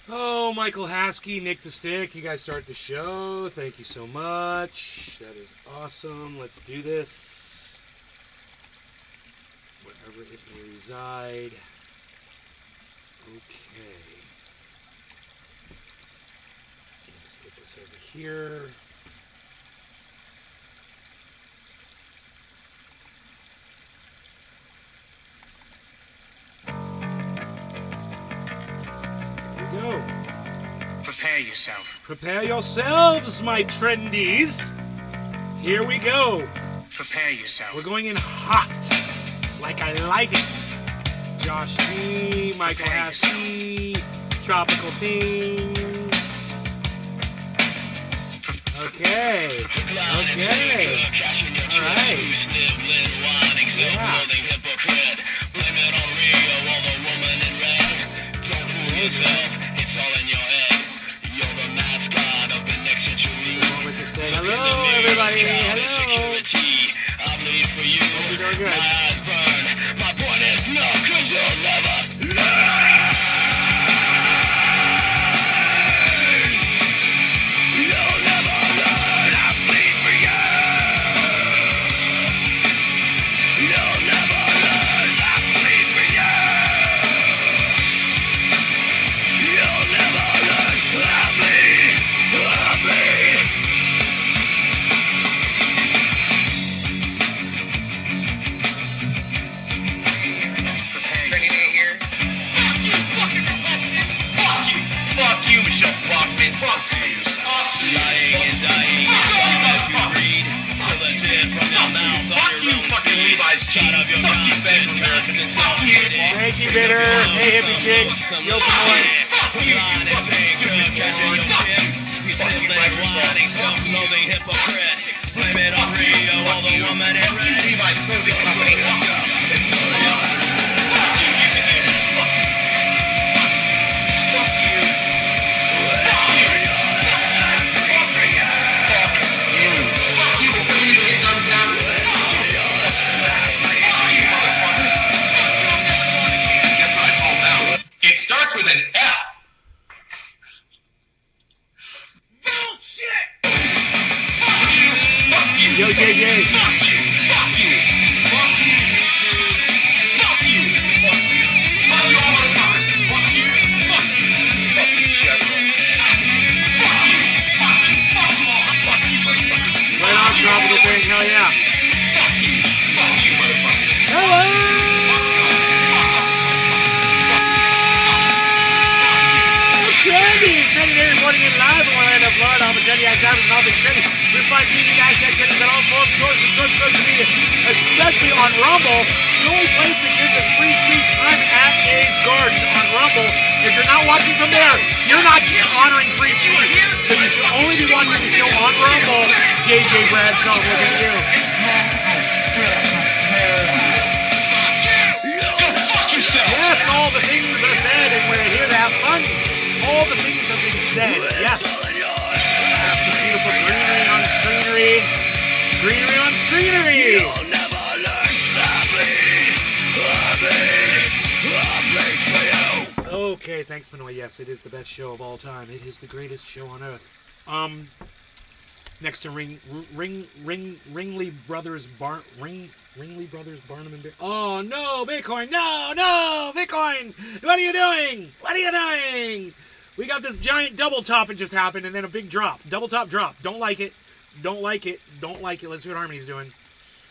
Oh, Michael Haskey, Nick the Stick, you guys start the show. Thank you so much. That is awesome. Let's do this. Wherever it may reside. Okay. Let's get this over here. Go. Prepare yourself. Prepare yourselves, my trendies. Here we go. Prepare yourself. We're going in hot, like I like it. Josh G, Michael Haskey, Tropical Thing. Okay. Okay. All right. It's all in your head. You're the mascot of the next century. Hello, everybody. Hello. I bleed for you. Hope you're doing good. My eyes burn. My point is no, 'cause you'll never learn. You'll never learn. I bleed for you. You'll never learn. I bleed for you. You'll never learn. I bleed. I bleed. Fuck you, Michelle Bachman. Fuck you. Lying and dying is all that you read. Bullets in from your mouth. Fuck you, fucking Levi's jeans. Fuck you, Ben. Fuck you. Thank you, Bitter. Hey, hippie chick. Yo, boy. Self-loathing hypocrite. Blame it on Rio, all the woman in red. Levi's clothing company. It's all your head. It starts with an F. Bullshit! Fuck you! Yo, JJ. Fuck you! Fuck you! Fuck you! Fuck you! Fuck you! Fuck you all motherfuckers! Fuck you! Fuck you! Fuck you, Chevron! Fuck you! Fuck you! Fuck you all! Fuck you, motherfuckers! Right on, Tropical Thing. Hell yeah. Fuck you! Fuck you, motherfuckers! Hello. Trendies, Teddy there reporting in live from Orlando, Florida. I'm a Teddy. I'm Travis and all things Teddy. You'll find me # Teddy's on all forms, sources, social media, especially on Rumble. The only place that gives us free speech. I'm at A's Garden on Rumble. If you're not watching from there, you're not honoring free speech. So you should only be watching the show on Rumble. JJ Bradshaw, look at you. Yes, all the things are said, and we're here to have fun. All the things have been said. Yes. That's some beautiful greenery on screenery. Greenery on screenery. You'll never learn. I bleed for you. Okay, thanks, Manoy. Yes, it is the best show of all time. It is the greatest show on earth. Next to Ringley Brothers Barnum and Bear. Oh no, Bitcoin! No, Bitcoin! What are you doing? What are you doing? We got this giant double top that just happened, and then a big drop. Double top drop. Don't like it. Don't like it. Don't like it. Let's see what Harmony's doing.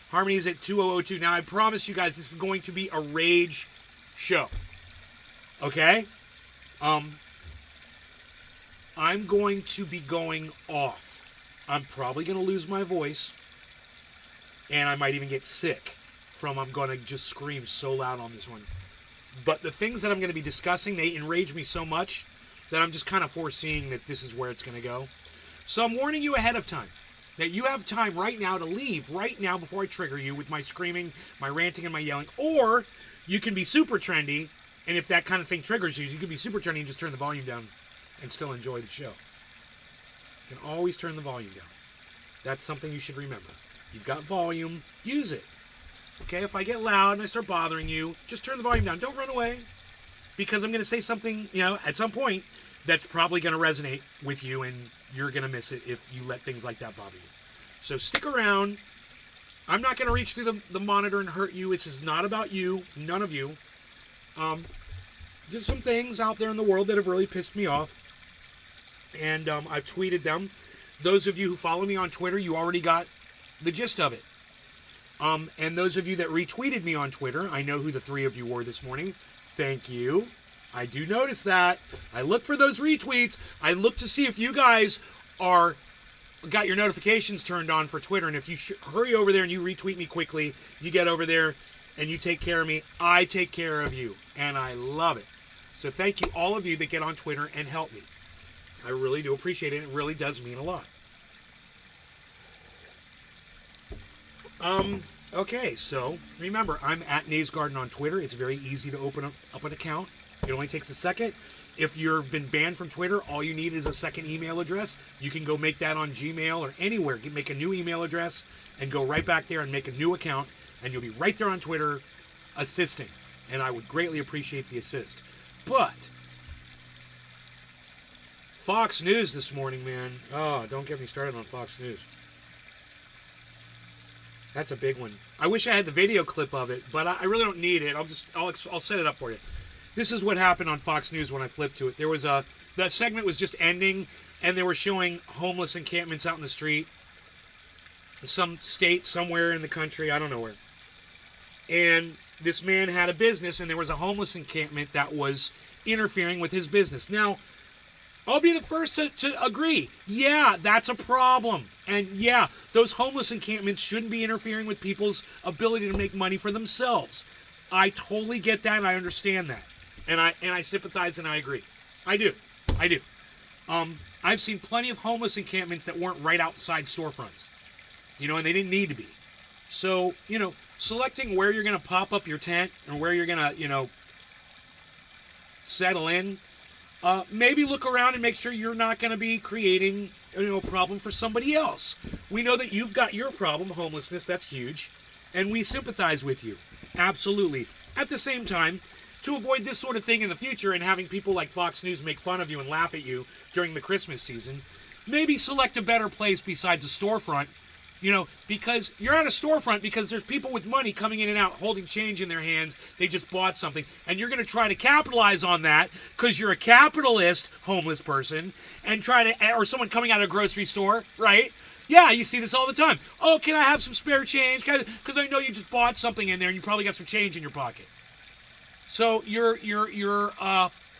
Harmony's at 2002. Now I promise you guys, this is going to be a rage show. Okay? I'm going to be going off. I'm probably going to lose my voice. And I might even get sick from I'm going to just scream so loud on this one. But the things that I'm going to be discussing, they enrage me so much that I'm just kind of foreseeing that this is where it's going to go. So I'm warning you ahead of time that you have time right now to leave right now before I trigger you with my screaming, my ranting, and my yelling. Or you can be super trendy, and if that kind of thing triggers you, you can be super trendy and just turn the volume down and still enjoy the show. You can always turn the volume down. That's something you should remember. You've got volume, use it. Okay, if I get loud and I start bothering you, just turn the volume down. Don't run away. Because I'm going to say something, at some point that's probably going to resonate with you, and you're going to miss it if you let things like that bother you. So stick around. I'm not going to reach through the monitor and hurt you. This is not about you, none of you. Just some things out there in the world that have really pissed me off, and I've tweeted them. Those of you who follow me on Twitter, you already got the gist of it. And those of you that retweeted me on Twitter, I know who the 3 of you were this morning. Thank you. I do notice that. I look for those retweets. I look to see if you guys got your notifications turned on for Twitter. And if you hurry over there and you retweet me quickly, you get over there and you take care of me. I take care of you. And I love it. So thank you, all of you that get on Twitter and help me. I really do appreciate it. It really does mean a lot. Okay, so remember, I'm at Nay's Garden on Twitter. It's very easy to open up an account. It only takes a second. If you've been banned from Twitter, all you need is a second email address. You can go make that on Gmail or anywhere. Make a new email address and go right back there and make a new account, and you'll be right there on Twitter assisting. And I would greatly appreciate the assist. But Fox News this morning, man. Oh, don't get me started on Fox News. That's a big one. I wish I had the video clip of it, but I really don't need it. I'll set it up for you. This is what happened on Fox News when I flipped to it. There was that segment was just ending, and they were showing homeless encampments out in the street. Some state, somewhere in the country, I don't know where. And this man had a business, and there was a homeless encampment that was interfering with his business. Now, I'll be the first to agree. Yeah, that's a problem. And yeah, those homeless encampments shouldn't be interfering with people's ability to make money for themselves. I totally get that, and I understand that. And I sympathize and I agree. I do. I've seen plenty of homeless encampments that weren't right outside storefronts. And they didn't need to be. So, selecting where you're going to pop up your tent and where you're going to, settle in, maybe look around and make sure you're not going to be creating, a problem for somebody else. We know that you've got your problem, homelessness. That's huge. And we sympathize with you. Absolutely. At the same time, to avoid this sort of thing in the future and having people like Fox News make fun of you and laugh at you during the Christmas season, maybe select a better place besides a storefront. Because you're at a storefront because there's people with money coming in and out holding change in their hands. They just bought something. And you're going to try to capitalize on that because you're a capitalist homeless person and or someone coming out of a grocery store, right? Yeah, you see this all the time. Oh, can I have some spare change? Because I know you just bought something in there and you probably got some change in your pocket. So you're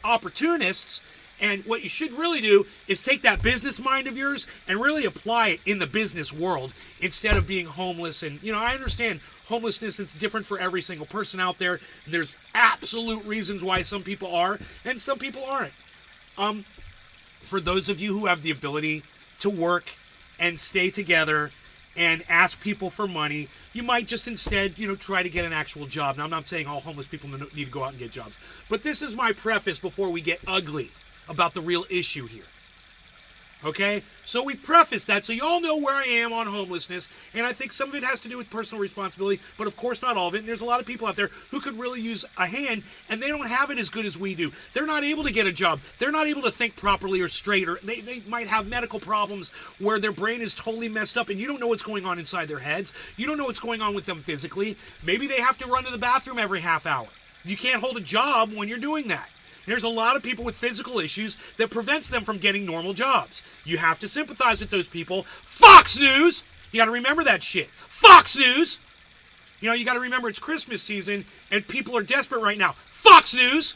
opportunists. And what you should really do is take that business mind of yours and really apply it in the business world instead of being homeless. And, I understand homelessness is different for every single person out there. And there's absolute reasons why some people are and some people aren't. For those of you who have the ability to work and stay together and ask people for money, you might just instead, try to get an actual job. Now, I'm not saying all homeless people need to go out and get jobs. But this is my preface before we get ugly about the real issue here. Okay? So we preface that so you all know where I am on homelessness, and I think some of it has to do with personal responsibility, but of course not all of it. And there's a lot of people out there who could really use a hand, and they don't have it as good as we do. They're not able to get a job. They're not able to think properly or straight, or they might have medical problems where their brain is totally messed up, and you don't know what's going on inside their heads. You don't know what's going on with them physically. Maybe they have to run to the bathroom every half hour. You can't hold a job when you're doing that. There's a lot of people with physical issues that prevents them from getting normal jobs. You have to sympathize with those people. Fox News! You got to remember that shit. Fox News! You got to remember it's Christmas season and people are desperate right now. Fox News!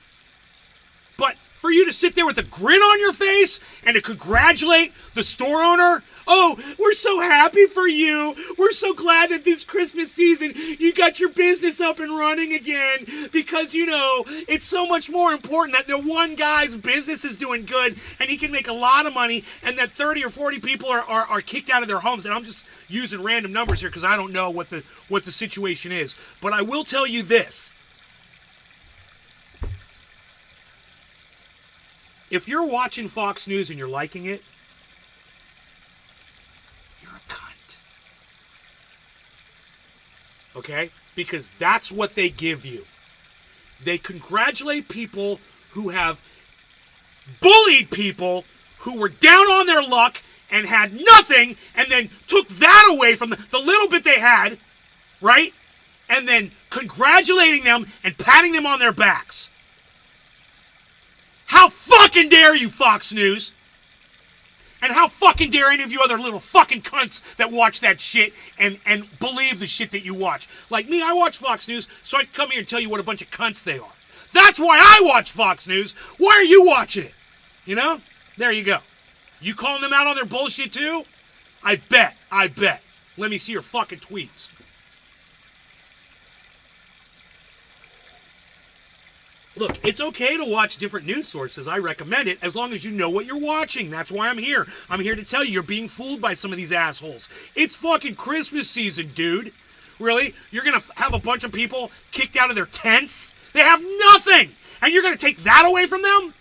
But for you to sit there with a grin on your face and to congratulate the store owner, oh, we're so happy for you. We're so glad that this Christmas season you got your business up and running again because, it's so much more important that the one guy's business is doing good and he can make a lot of money and that 30 or 40 people are kicked out of their homes. And I'm just using random numbers here because I don't know what the situation is. But I will tell you this. If you're watching Fox News and you're liking it, you're a cunt. Okay? Because that's what they give you. They congratulate people who have bullied people who were down on their luck and had nothing, and then took that away from the little bit they had, right? And then congratulating them and patting them on their backs. How fucking dare you, Fox News? And how fucking dare any of you other little fucking cunts that watch that shit and believe the shit that you watch. Like me, I watch Fox News, so I can come here and tell you what a bunch of cunts they are. That's why I watch Fox News. Why are you watching it? You know? There you go. You calling them out on their bullshit too? I bet. Let me see your fucking tweets. Look, it's okay to watch different news sources. I recommend it as long as you know what you're watching. That's why I'm here. I'm here to tell you you're being fooled by some of these assholes. It's fucking Christmas season, dude. Really? You're going to have a bunch of people kicked out of their tents? They have nothing! And you're going to take that away from them?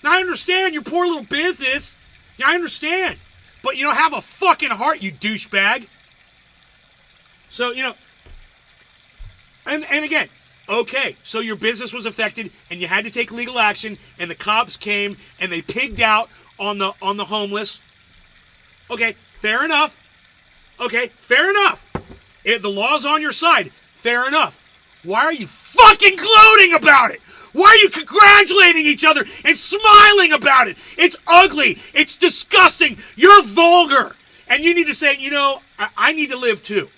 Now, I understand your poor little business. Yeah, I understand. But, have a fucking heart, you douchebag. So, and again, okay, so your business was affected and you had to take legal action and the cops came and they pigged out on the homeless. Okay, fair enough. The law's on your side. Fair enough. Why are you fucking gloating about it? Why are you congratulating each other and smiling about it? It's ugly. It's disgusting. You're vulgar. And you need to say, I need to live too.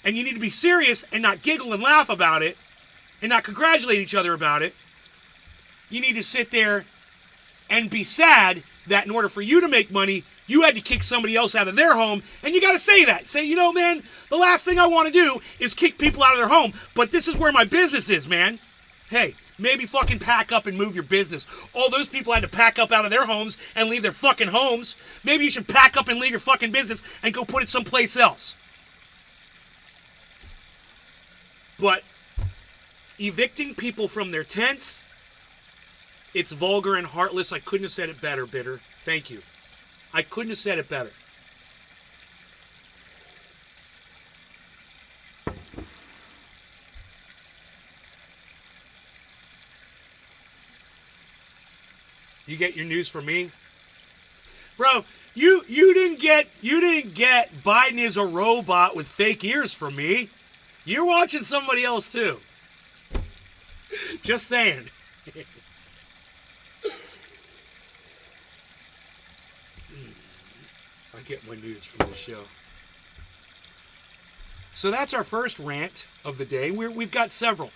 And you need to be serious and not giggle and laugh about it and not congratulate each other about it. You need to sit there and be sad that in order for you to make money, you had to kick somebody else out of their home, and you got to say that. Say, man, the last thing I want to do is kick people out of their home, but this is where my business is, man. Hey, maybe fucking pack up and move your business. All those people had to pack up out of their homes and leave their fucking homes. Maybe you should pack up and leave your fucking business and go put it someplace else. But evicting people from their tents, it's vulgar and heartless. I couldn't have said it better, Bitter. Thank you. I couldn't have said it better. You get your news from me? Bro, you didn't get Biden is a robot with fake ears from me. You're watching somebody else too. Just saying. I get my news from the show. So that's our first rant of the day. We've got several,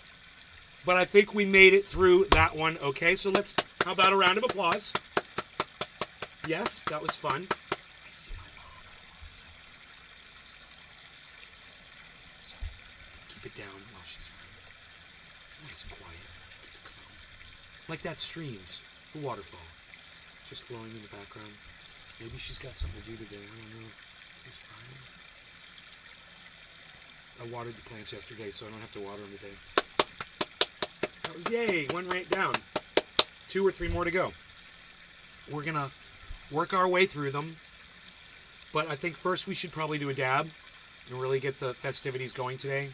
but I think we made it through that one. Okay, so how about a round of applause? Yes, that was fun. I see my mom. So keep it down while she's around. Nice and quiet. Like that stream, just the waterfall, just flowing in the background. Maybe she's got something to do today. I don't know. It's Friday. I watered the plants yesterday, so I don't have to water them today. That was yay! One rant down. 2 or 3 more to go. We're gonna work our way through them, but I think first we should probably do a dab and really get the festivities going today.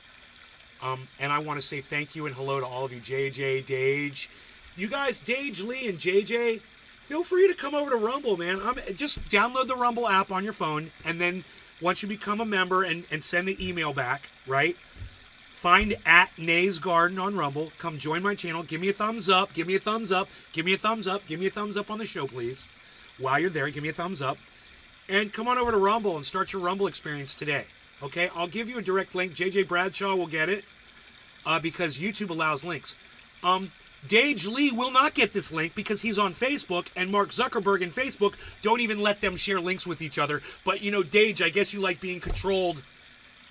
And I want to say thank you and hello to all of you, JJ, Dage. You guys, Dage, Lee, and JJ, feel free to come over to Rumble, man. Just download the Rumble app on your phone, and then once you become a member and send the email back, right? Find @Nay's Garden on Rumble. Come join my channel. Give me a thumbs up. Give me a thumbs up. Give me a thumbs up. Give me a thumbs up on the show, please. While you're there, give me a thumbs up. And come on over to Rumble and start your Rumble experience today. Okay? I'll give you a direct link. JJ Bradshaw will get it because YouTube allows links. Dage Lee will not get this link because he's on Facebook, and Mark Zuckerberg and Facebook don't even let them share links with each other. But, Dage, I guess you like being controlled,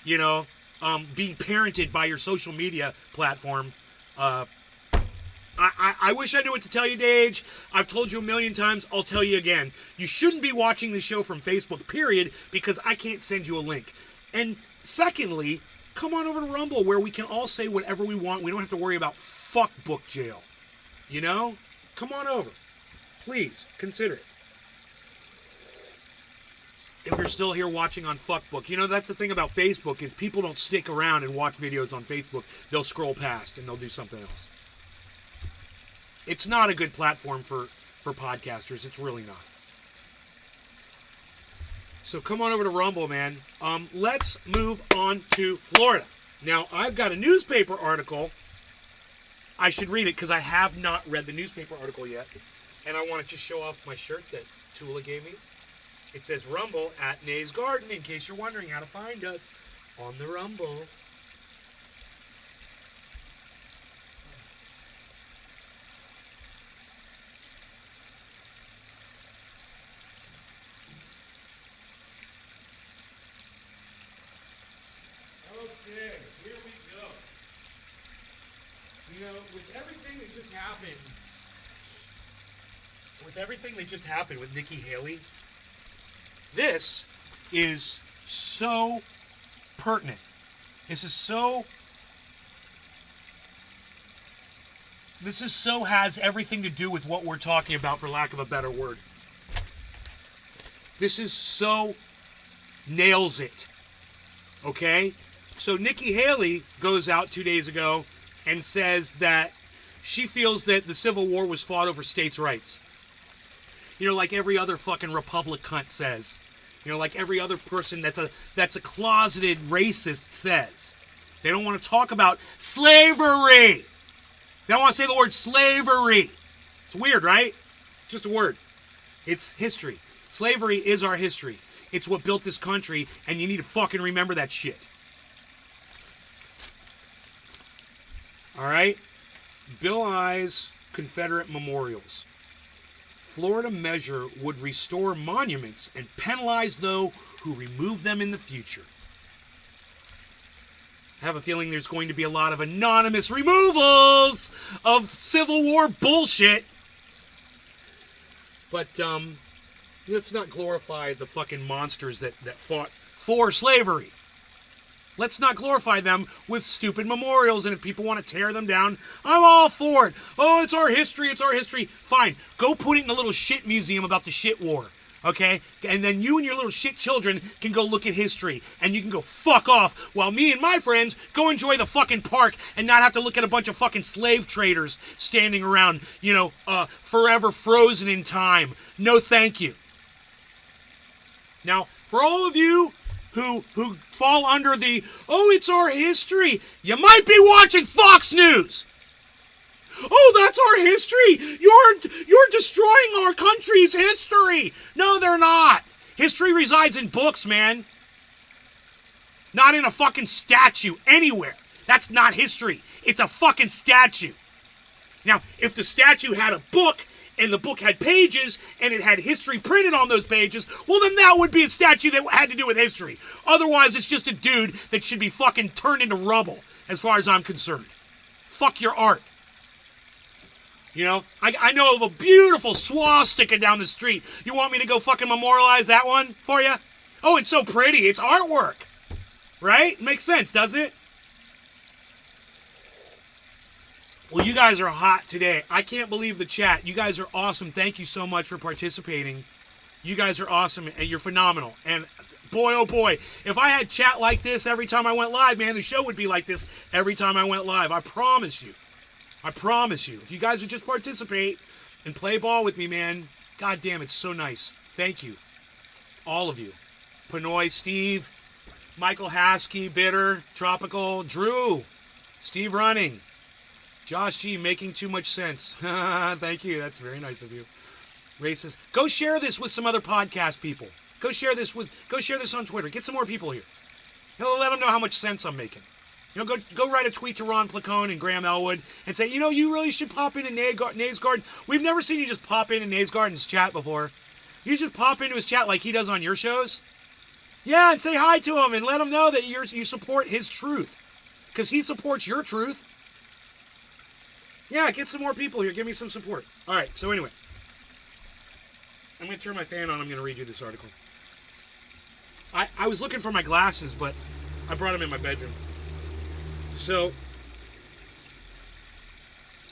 being parented by your social media platform. I wish I knew what to tell you, Dage. I've told you a million times. I'll tell you again. You shouldn't be watching the show from Facebook, period, because I can't send you a link. And secondly, come on over to Rumble where we can all say whatever we want. We don't have to worry about fuck book jail. Come on over. Please, consider it. If you're still here watching on Fuckbook, that's the thing about Facebook is people don't stick around and watch videos on Facebook. They'll scroll past and they'll do something else. It's not a good platform for for podcasters. It's really not. So come on over to Rumble, man. Let's move on to Florida. Now, I've got a newspaper article. I should read it because I have not read the newspaper article yet. And I want to just show off my shirt that Tula gave me. It says Rumble at Nay's Garden, in case you're wondering how to find us on the Rumble. Okay, here we go. You know, with everything that just happened with Nikki Haley, this is so pertinent. This has everything to do with what we're talking about, for lack of a better word. This is so nails it. Okay? So Nikki Haley goes out 2 days ago and says that she feels that the Civil War was fought over states' rights. You know, like every other fucking Republic cunt says. You know, like every other person that's a closeted racist says. They don't want to talk about slavery. They don't want to say the word slavery. It's weird, right? It's just a word. It's history. Slavery is our history. It's what built this country, and you need to fucking remember that shit. All right? Bill I's Confederate memorials. Florida measure would restore monuments and penalize those who remove them in the future. I have a feeling there's going to be a lot of anonymous removals of Civil War bullshit. But let's not glorify the fucking monsters that fought for slavery. Let's not glorify them with stupid memorials, and if people want to tear them down, I'm all for it. Oh, it's our history, it's our history. Fine, go put it in a little shit museum about the shit war, okay? And then you and your little shit children can go look at history, and you can go fuck off, while me and my friends go enjoy the fucking park and not have to look at a bunch of fucking slave traders standing around, you know, forever frozen in time. No thank you. Now, for all of you who fall under the, oh, it's our history, you might be watching Fox News. Oh, that's our history. You're destroying our country's history. No, they're not. History resides in books, man. Not in a fucking statue anywhere. That's not history. It's a fucking statue. Now, if the statue had a book, and the book had pages, and it had history printed on those pages, well, then that would be a statue that had to do with history. Otherwise, it's just a dude that should be fucking turned into rubble, as far as I'm concerned. Fuck your art. You know, I know of a beautiful swastika down the street. You want me to go fucking memorialize that one for you? Oh, it's so pretty. It's artwork. Right? Makes sense, doesn't it? Well, you guys are hot today. I can't believe the chat. You guys are awesome. Thank you so much for participating. You guys are awesome, and you're phenomenal. And boy, oh boy, if I had chat like this every time I went live, man, the show would be like this every time I went live. I promise you. I promise you. If you guys would just participate and play ball with me, man, god damn, it's so nice. Thank you. All of you. Pinoy, Steve, Michael Haskey, Bitter, Tropical, Drew, Steve Running, Josh G, making too much sense. Thank you. That's very nice of you. Racist. Go share this with some other podcast people. Go share this on Twitter. Get some more people here. Let them know how much sense I'm making. You know, go write a tweet to Ron Placone and Graham Elwood and say, you know, you really should pop into Nay's Garden. We've never seen you just pop into Nay's Garden's chat before. You just pop into his chat like he does on your shows. Yeah, and say hi to him and let him know that you support his truth. Because he supports your truth. Yeah, get some more people here. Give me some support. All right, so anyway. I'm going to turn my fan on. I'm going to read you this article. I was looking for my glasses, but I brought them in my bedroom. So,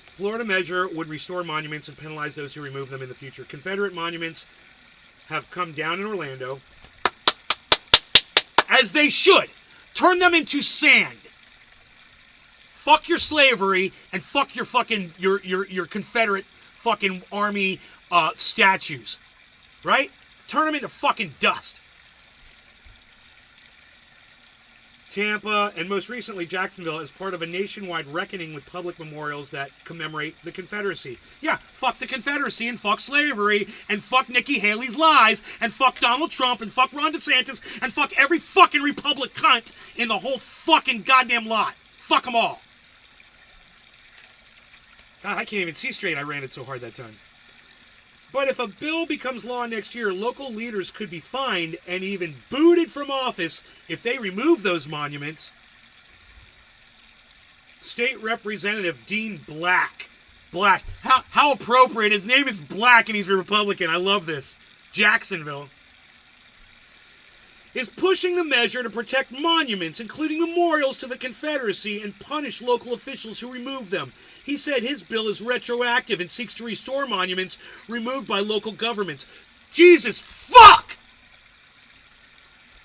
Florida measure would restore monuments and penalize those who remove them in the future. Confederate monuments have come down in Orlando, as they should. Turn them into sand. Fuck your slavery and fuck your fucking your Confederate fucking army statues, right? Turn them into fucking dust. Tampa, and most recently Jacksonville, as part of a nationwide reckoning with public memorials that commemorate the Confederacy. Yeah, fuck the Confederacy, and fuck slavery, and fuck Nikki Haley's lies, and fuck Donald Trump, and fuck Ron DeSantis, and fuck every fucking Republic cunt in the whole fucking goddamn lot. Fuck them all. God, I can't even see straight. I ran it so hard that time. But if a bill becomes law next year, local leaders could be fined and even booted from office if they remove those monuments. State Representative Dean Black. How appropriate. His name is Black and he's a Republican. I love this. Jacksonville. Is pushing the measure to protect monuments, including memorials to the Confederacy, and punish local officials who remove them. He said his bill is retroactive and seeks to restore monuments removed by local governments. Jesus fuck!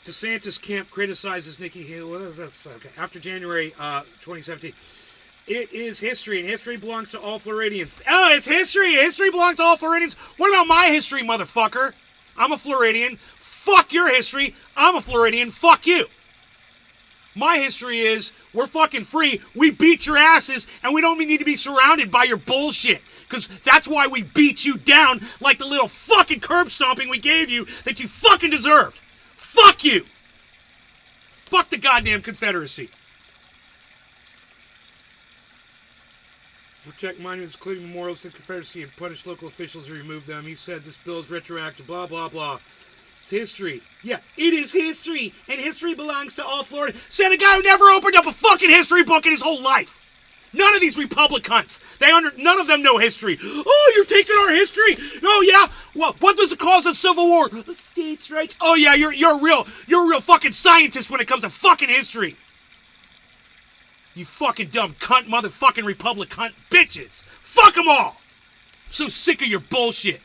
DeSantis camp criticizes Nikki Haley. Well, that's okay. After January 2017. It is history, and history belongs to all Floridians. Oh, it's history! History belongs to all Floridians. What about my history, motherfucker? I'm a Floridian. Fuck your history. I'm a Floridian. Fuck you. My history is we're fucking free. We beat your asses, and we don't need to be surrounded by your bullshit. Because that's why we beat you down like the little fucking curb stomping we gave you that you fucking deserved. Fuck you. Fuck the goddamn Confederacy. Protect monuments, including memorials to the Confederacy, and punish local officials who remove them. He said this bill is retroactive, blah, blah, blah. It's history. Yeah, it is history, and history belongs to all Florida. Said a guy who never opened up a fucking history book in his whole life. None of these Republicans, none of them know history. Oh, you're taking our history? Oh yeah. Well, what was the cause of Civil War? States' rights. Oh yeah, you're a real fucking scientist when it comes to fucking history. You fucking dumb cunt, motherfucking Republic cunt bitches. Fuck them all. I'm so sick of your bullshit.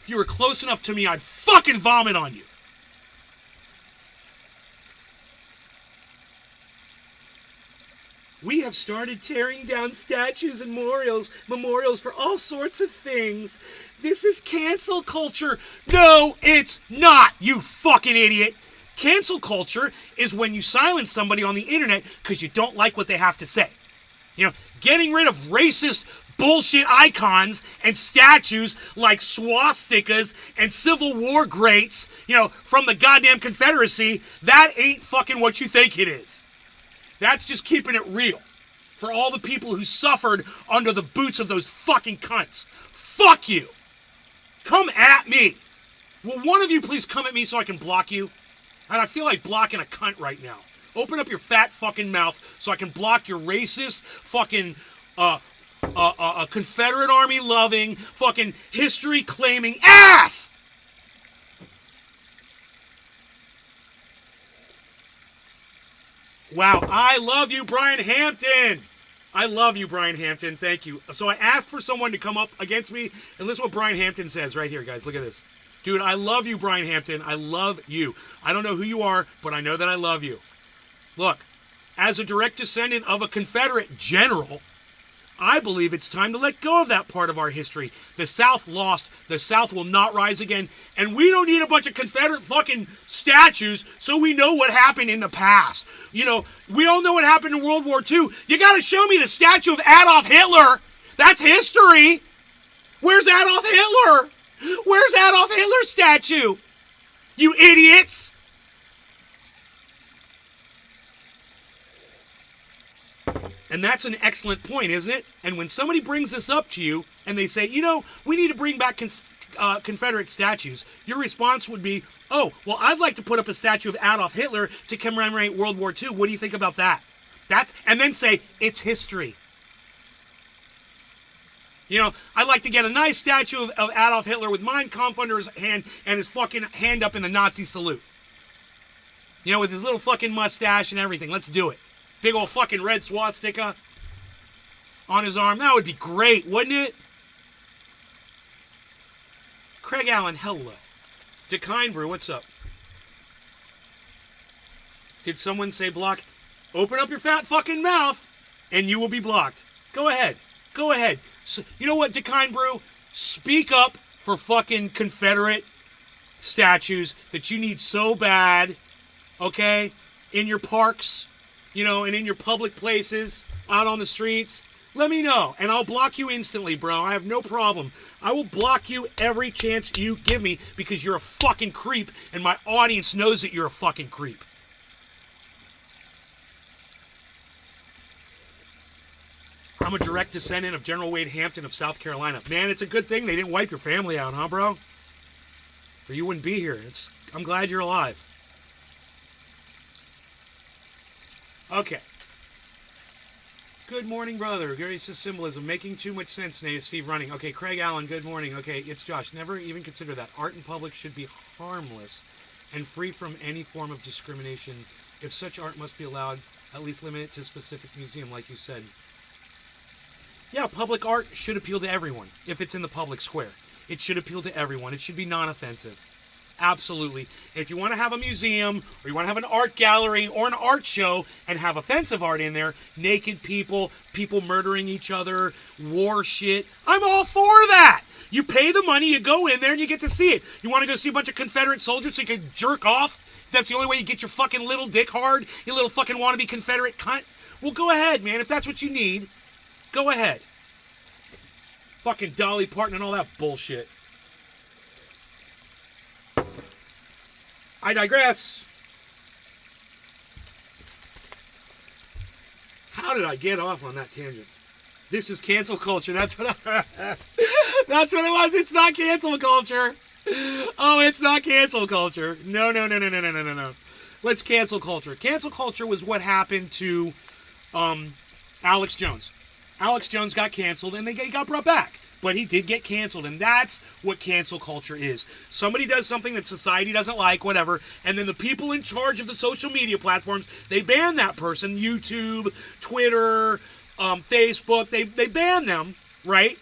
If you were close enough to me, I'd fucking vomit on you. We have started tearing down statues and memorials for all sorts of things. This is cancel culture. No, it's not, you fucking idiot. Cancel culture is when you silence somebody on the internet because you don't like what they have to say. You know, getting rid of racist bullshit icons and statues like swastikas and Civil War greats, you know, from the goddamn Confederacy, that ain't fucking what you think it is. That's just keeping it real for all the people who suffered under the boots of those fucking cunts. Fuck you. Come at me. Will one of you please come at me so I can block you? And I feel like blocking a cunt right now. Open up your fat fucking mouth so I can block your racist fucking Confederate Army loving fucking history claiming ass. Wow, I love you, Brian Hampton. I love you, Brian Hampton. Thank you. So I asked for someone to come up against me, and listen to what Brian Hampton says right here, guys. Look at this. Dude, I love you, Brian Hampton. I love you. I don't know who you are, but I know that I love you. Look, as a direct descendant of a Confederate general, I believe it's time to let go of that part of our history. The South lost. The South will not rise again. And we don't need a bunch of Confederate fucking statues so we know what happened in the past. You know, we all know what happened in World War II. You got to show me the statue of Adolf Hitler. That's history. Where's Adolf Hitler? Where's Adolf Hitler's statue? You idiots. And that's an excellent point, isn't it? And when somebody brings this up to you and they say, you know, we need to bring back Confederate statues, your response would be, oh, well, I'd like to put up a statue of Adolf Hitler to commemorate World War II. What do you think about that? And then say, it's history. You know, I'd like to get a nice statue of Adolf Hitler with Mein Kampf under his hand and his fucking hand up in the Nazi salute. You know, with his little fucking mustache and everything. Let's do it. Big old fucking red swastika on his arm. That would be great, wouldn't it? Craig Allen, hello. Decine Brew, what's up? Did someone say block? Open up your fat fucking mouth and you will be blocked. Go ahead. Go ahead. So, you know what, Decine Brew? Speak up for fucking Confederate statues that you need so bad, okay? In your parks, and in your public places, out on the streets. Let me know, and I'll block you instantly, bro. I have no problem. I will block you every chance you give me because you're a fucking creep, and my audience knows that you're a fucking creep. I'm a direct descendant of General Wade Hampton of South Carolina. Man, it's a good thing they didn't wipe your family out, huh, bro? Or you wouldn't be here. I'm glad you're alive. Okay. Good morning, brother. Gracious symbolism. Making too much sense, Nay. Steve running. Okay, Craig Allen, good morning. Okay, it's Josh. Never even consider that. Art in public should be harmless and free from any form of discrimination. If such art must be allowed, at least limit it to a specific museum, like you said. Yeah, public art should appeal to everyone if it's in the public square. It should appeal to everyone. It should be non-offensive. Absolutely. If you want to have a museum or you want to have an art gallery or an art show and have offensive art in there, naked people, people murdering each other, war shit, I'm all for that. You pay the money, you go in there and you get to see it. You want to go see a bunch of Confederate soldiers so you can jerk off? If that's the only way you get your fucking little dick hard, you little fucking wannabe Confederate cunt? Well, go ahead, man. If that's what you need, go ahead. Fucking Dolly Parton and all that bullshit. I digress. How did I get off on that tangent? This is cancel culture. That's what that's what it was. It's not cancel culture. Oh, it's not cancel culture. No. Let's cancel culture. Cancel culture was what happened to Alex Jones. Alex Jones got canceled and he got brought back. But he did get canceled, and that's what cancel culture is. Somebody does something that society doesn't like, whatever, and then the people in charge of the social media platforms, they ban that person. YouTube, Twitter, Facebook, they ban them, right?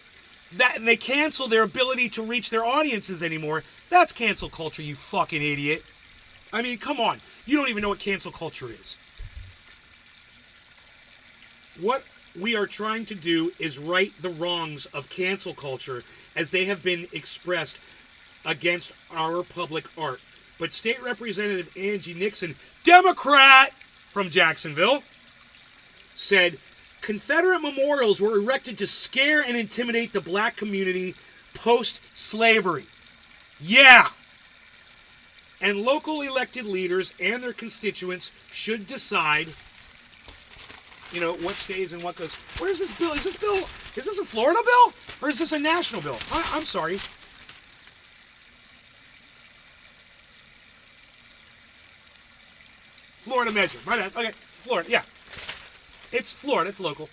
And they cancel their ability to reach their audiences anymore. That's cancel culture, you fucking idiot. I mean, come on. You don't even know what cancel culture is. What we are trying to do is right the wrongs of cancel culture as they have been expressed against our public art. But State Representative Angie Nixon, Democrat from Jacksonville, said Confederate memorials were erected to scare and intimidate the black community post-slavery. Yeah! And local elected leaders and their constituents should decide what stays and what goes. Where's this bill? Is this a Florida bill? Or is this a national bill? I'm sorry. Florida measure. My bad. Okay, it's Florida. Yeah. It's Florida. It's local.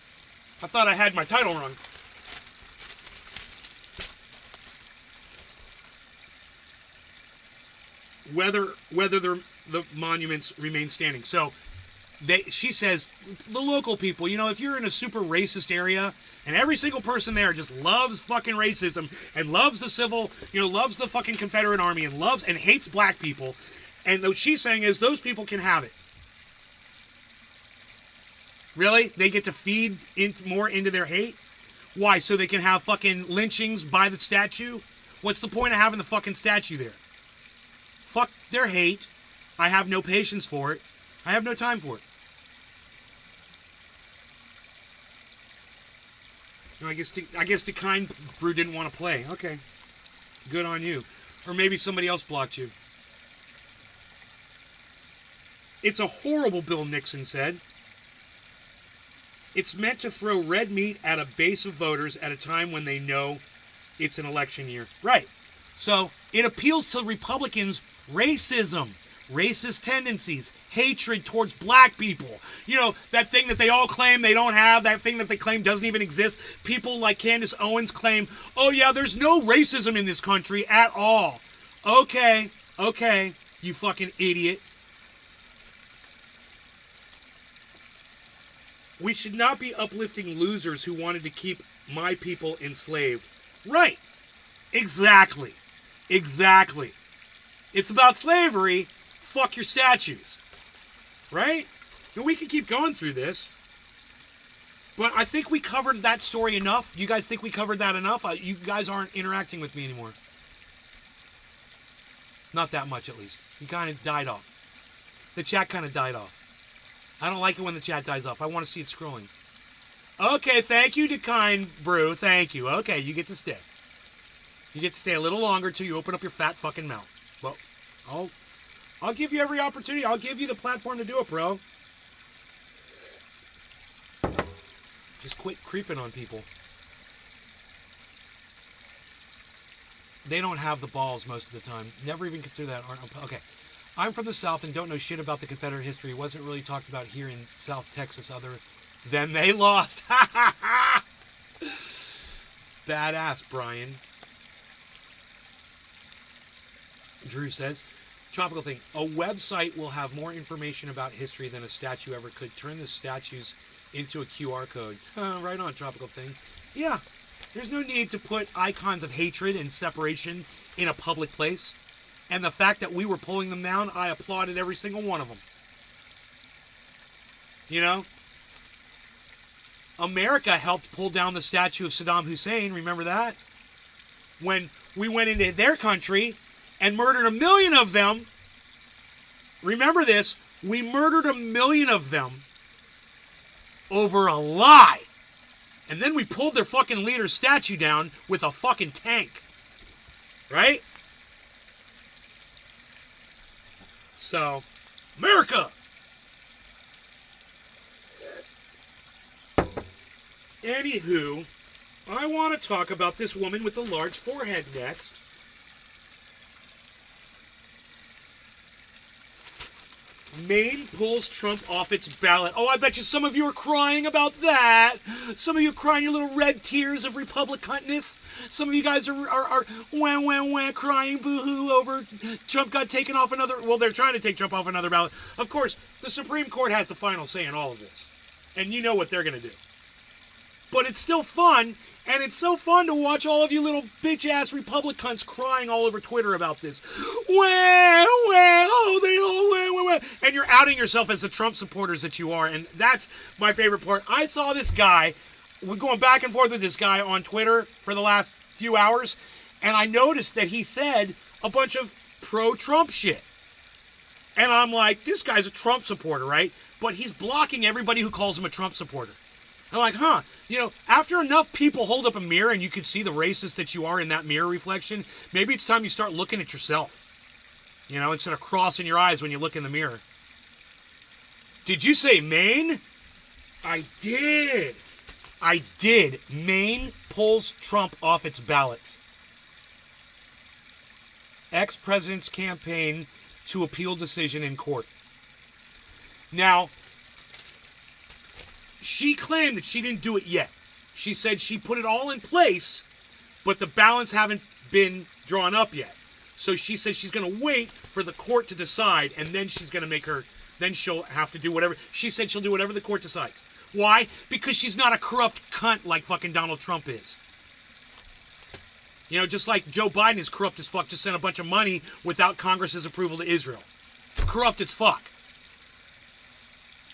I thought I had my title wrong. Whether the monuments remain standing. So, she says, the local people, if you're in a super racist area and every single person there just loves fucking racism and loves loves the fucking Confederate Army and hates black people, and what she's saying is those people can have it. Really? They get to feed more into their hate? Why? So they can have fucking lynchings by the statue? What's the point of having the fucking statue there? Fuck their hate. I have no patience for it. I have no time for it. I guess the kind brew didn't want to play. Okay. Good on you. Or maybe somebody else blocked you. It's a horrible bill, Nixon said. It's meant to throw red meat at a base of voters at a time when they know it's an election year. Right. So it appeals to Republicans' racism, racist tendencies, hatred towards black people. That thing that they all claim they don't have, that thing that they claim doesn't even exist. People like Candace Owens claim, oh yeah, there's no racism in this country at all. Okay, you fucking idiot. We should not be uplifting losers who wanted to keep my people enslaved. Right. Exactly. It's about slavery. Fuck your statues. Right? And we can keep going through this. But I think we covered that story enough. You guys think we covered that enough? You guys aren't interacting with me anymore. Not that much, at least. You kind of died off. The chat kind of died off. I don't like it when the chat dies off. I want to see it scrolling. Okay, thank you to Kind Brew. Thank you. Okay, you get to stay. You get to stay a little longer till you open up your fat fucking mouth. Well, I'll give you every opportunity. I'll give you the platform to do it, bro. Just quit creeping on people. They don't have the balls most of the time. Never even consider that. Okay. I'm from the South and don't know shit about the Confederate history. It wasn't really talked about here in South Texas other than they lost. Badass, Brian. Drew says, Tropical thing. A website will have more information about history than a statue ever could. Turn the statues into a QR code. Right on, Tropical thing. Yeah. There's no need to put icons of hatred and separation in a public place. And the fact that we were pulling them down, I applauded every single one of them. You know? America helped pull down the statue of Saddam Hussein. Remember that? When we went into their country and murdered 1 million of them. Remember this. We murdered 1 million of them over a lie. And then we pulled their fucking leader's statue down with a fucking tank. Right? So, America! Anywho, I want to talk about this woman with the large forehead next. Maine pulls Trump off its ballot. Oh, I bet you some of you are crying about that. Some of you are crying your little red tears of Republicanness. Some of you guys are wah, crying boo-hoo over Trump got taken off another... Well, they're trying to take Trump off another ballot. Of course, the Supreme Court has the final say in all of this. And you know what they're going to do. But it's still fun, and it's so fun to watch all of you little bitch-ass Republicans crying all over Twitter about this. And you're outing yourself as the Trump supporters that you are, and that's my favorite part. I saw this guy, we're going back and forth with this guy on Twitter for the last few hours, and I noticed that he said a bunch of pro-Trump shit. And I'm like, this guy's a Trump supporter, right? But he's blocking everybody who calls him a Trump supporter. I'm like, you know, after enough people hold up a mirror and you can see the racist that you are in that mirror reflection, maybe it's time you start looking at yourself. You know, instead of crossing your eyes when you look in the mirror. Did you say Maine? I did. Maine pulls Trump off its ballots. Ex-president's campaign to appeal decision in court. Now, she claimed that she didn't do it yet. She said she put it all in place, but the ballots haven't been drawn up yet. So she said she's going to wait for the court to decide, and then she's going to then she'll have to do whatever. She said she'll do whatever the court decides. Why? Because she's not a corrupt cunt like fucking Donald Trump is. You know, just like Joe Biden is corrupt as fuck, just sent a bunch of money without Congress's approval to Israel. Corrupt as fuck.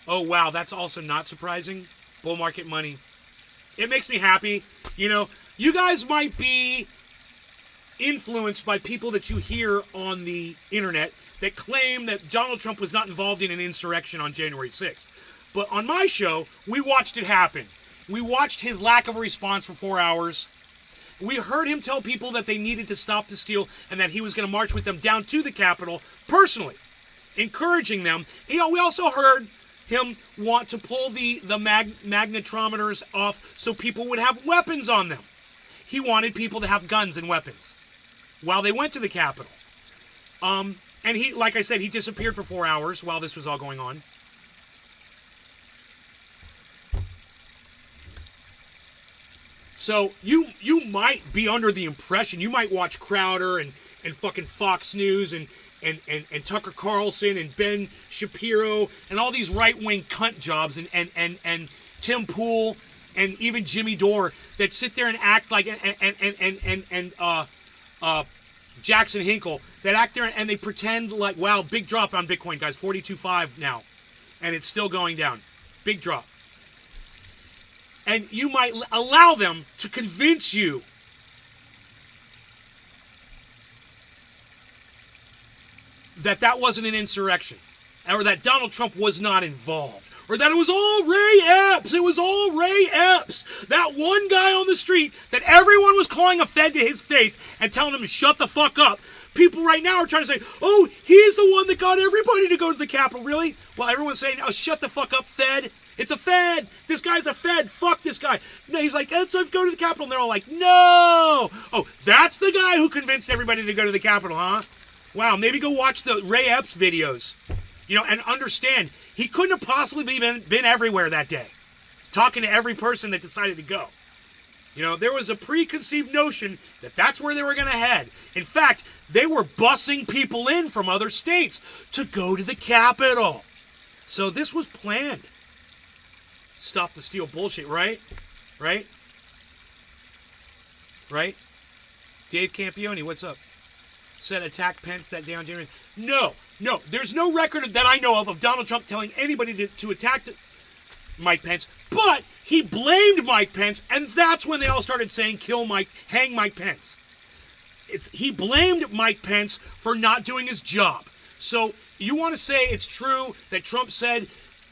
Oh, wow, that's also not surprising. Bull market money. It makes me happy. You know, you guys might be influenced by people that you hear on the internet that claim that Donald Trump was not involved in an insurrection on January 6th. But on my show, we watched it happen. We watched his lack of a response for 4 hours. We heard him tell people that they needed to stop the steal and that he was going to march with them down to the Capitol personally, encouraging them. You know, we also heard him want to pull the magnetometers off so people would have weapons on them. He wanted people to have guns and weapons while they went to the Capitol. And he, like I said, he disappeared for 4 hours while this was all going on. So you might be under the impression, you might watch Crowder and fucking Fox News and Tucker Carlson and Ben Shapiro and all these right-wing cunt jobs and Tim Pool and even Jimmy Dore that sit there and act like and Jackson Hinkle that act there and they pretend like, wow, big drop on Bitcoin, guys, 42.5 now, and it's still going down. Big drop. And you might allow them to convince you that that wasn't an insurrection, or that Donald Trump was not involved, or that it was all Ray Epps. It was all Ray Epps. That one guy on the street that everyone was calling a Fed to his face and telling him to shut the fuck up. People right now are trying to say, oh, he's the one that got everybody to go to the Capitol. Really? Well, everyone's saying, oh, shut the fuck up, Fed. It's a Fed. This guy's a Fed. Fuck this guy. No, he's like, let's go to the Capitol. And they're all like, no. Oh, that's the guy who convinced everybody to go to the Capitol, huh? Wow, maybe go watch the Ray Epps videos, and understand he couldn't have possibly been everywhere that day, talking to every person that decided to go. There was a preconceived notion that that's where they were going to head. In fact, they were bussing people in from other states to go to the Capitol. So this was planned. Stop the steal bullshit, right? Right? Right? Dave Campione, what's up? Said attack Pence that day on January. No. There's no record that I know of Donald Trump telling anybody to attack Mike Pence. But he blamed Mike Pence, and that's when they all started saying, hang Mike Pence. He blamed Mike Pence for not doing his job. So you want to say it's true that Trump said,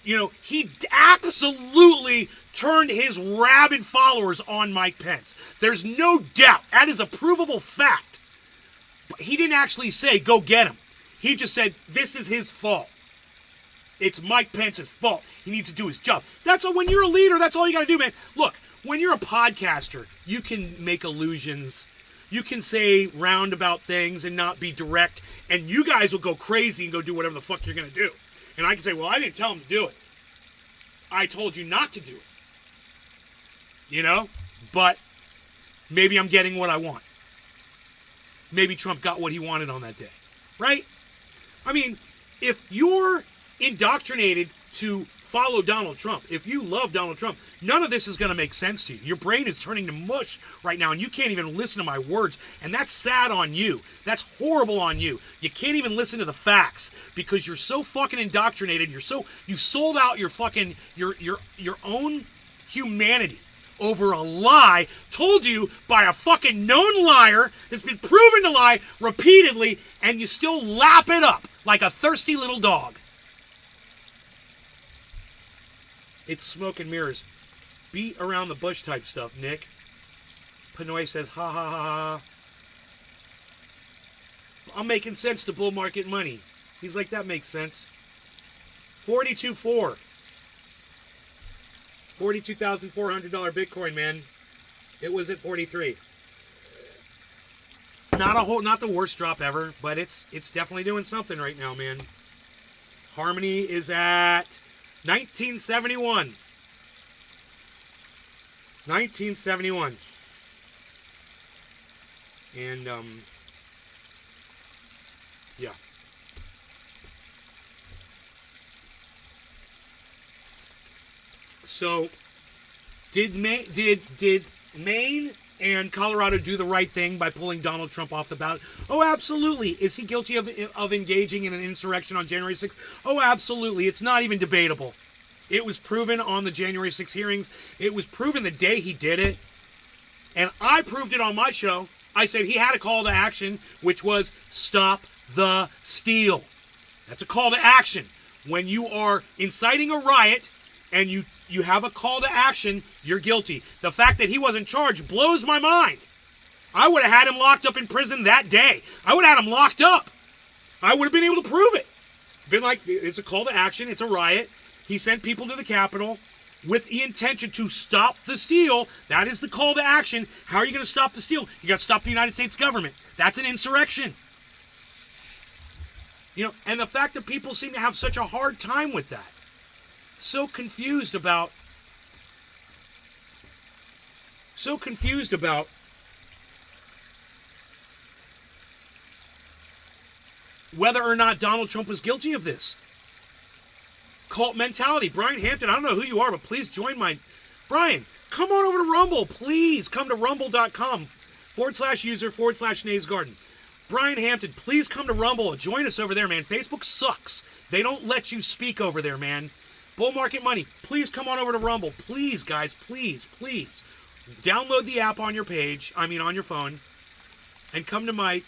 he absolutely turned his rabid followers on Mike Pence. There's no doubt. That is a provable fact. But he didn't actually say, go get him. He just said, this is his fault. It's Mike Pence's fault. He needs to do his job. That's all. When you're a leader, that's all you got to do, man. Look, when you're a podcaster, you can make allusions. You can say roundabout things and not be direct. And you guys will go crazy and go do whatever the fuck you're going to do. And I can say, well, I didn't tell him to do it. I told you not to do it. But maybe I'm getting what I want. Maybe Trump got what he wanted on that day. Right? I mean, if you're indoctrinated to follow Donald Trump, if you love Donald Trump, none of this is going to make sense to you. Your brain is turning to mush right now, and you can't even listen to my words. And that's sad on you. That's horrible on you. You can't even listen to the facts because you're so fucking indoctrinated. You sold out your fucking your own humanity over a lie told you by a fucking known liar that's been proven to lie repeatedly, and you still lap it up like a thirsty little dog. It's smoke and mirrors. Beat around the bush type stuff, Nick. Pinoy says, ha ha ha ha. I'm making sense to bull market money. He's like, that makes sense. 42.4. $42,400 Bitcoin, man. It was at 43. Not the worst drop ever, but it's definitely doing something right now, man. Harmony is at 1971. 1971. And yeah. So, did Maine and Colorado do the right thing by pulling Donald Trump off the ballot? Oh, absolutely. Is he guilty of engaging in an insurrection on January 6th? Oh, absolutely. It's not even debatable. It was proven on the January 6th hearings. It was proven the day he did it. And I proved it on my show. I said he had a call to action, which was stop the steal. That's a call to action. When you are inciting a riot and you have a call to action, you're guilty. The fact that he wasn't charged blows my mind. I would have had him locked up in prison that day. I would have had him locked up. I would have been able to prove it. Been like, it's a call to action. It's a riot. He sent people to the Capitol with the intention to stop the steal. That is the call to action. How are you going to stop the steal? You got to stop the United States government. That's an insurrection. And the fact that people seem to have such a hard time with that. So confused about whether or not Donald Trump was guilty of this. Cult mentality. Brian Hampton, I don't know who you are, but please join my... Brian, come on over to Rumble. Please come to rumble.com/user/Nay's Garden. Brian Hampton, please come to Rumble. Join us over there, man. Facebook sucks. They don't let you speak over there, man. Bull Market Money. Please come on over to Rumble. Please, guys. Please, please. Download the app on your on your phone, and come to my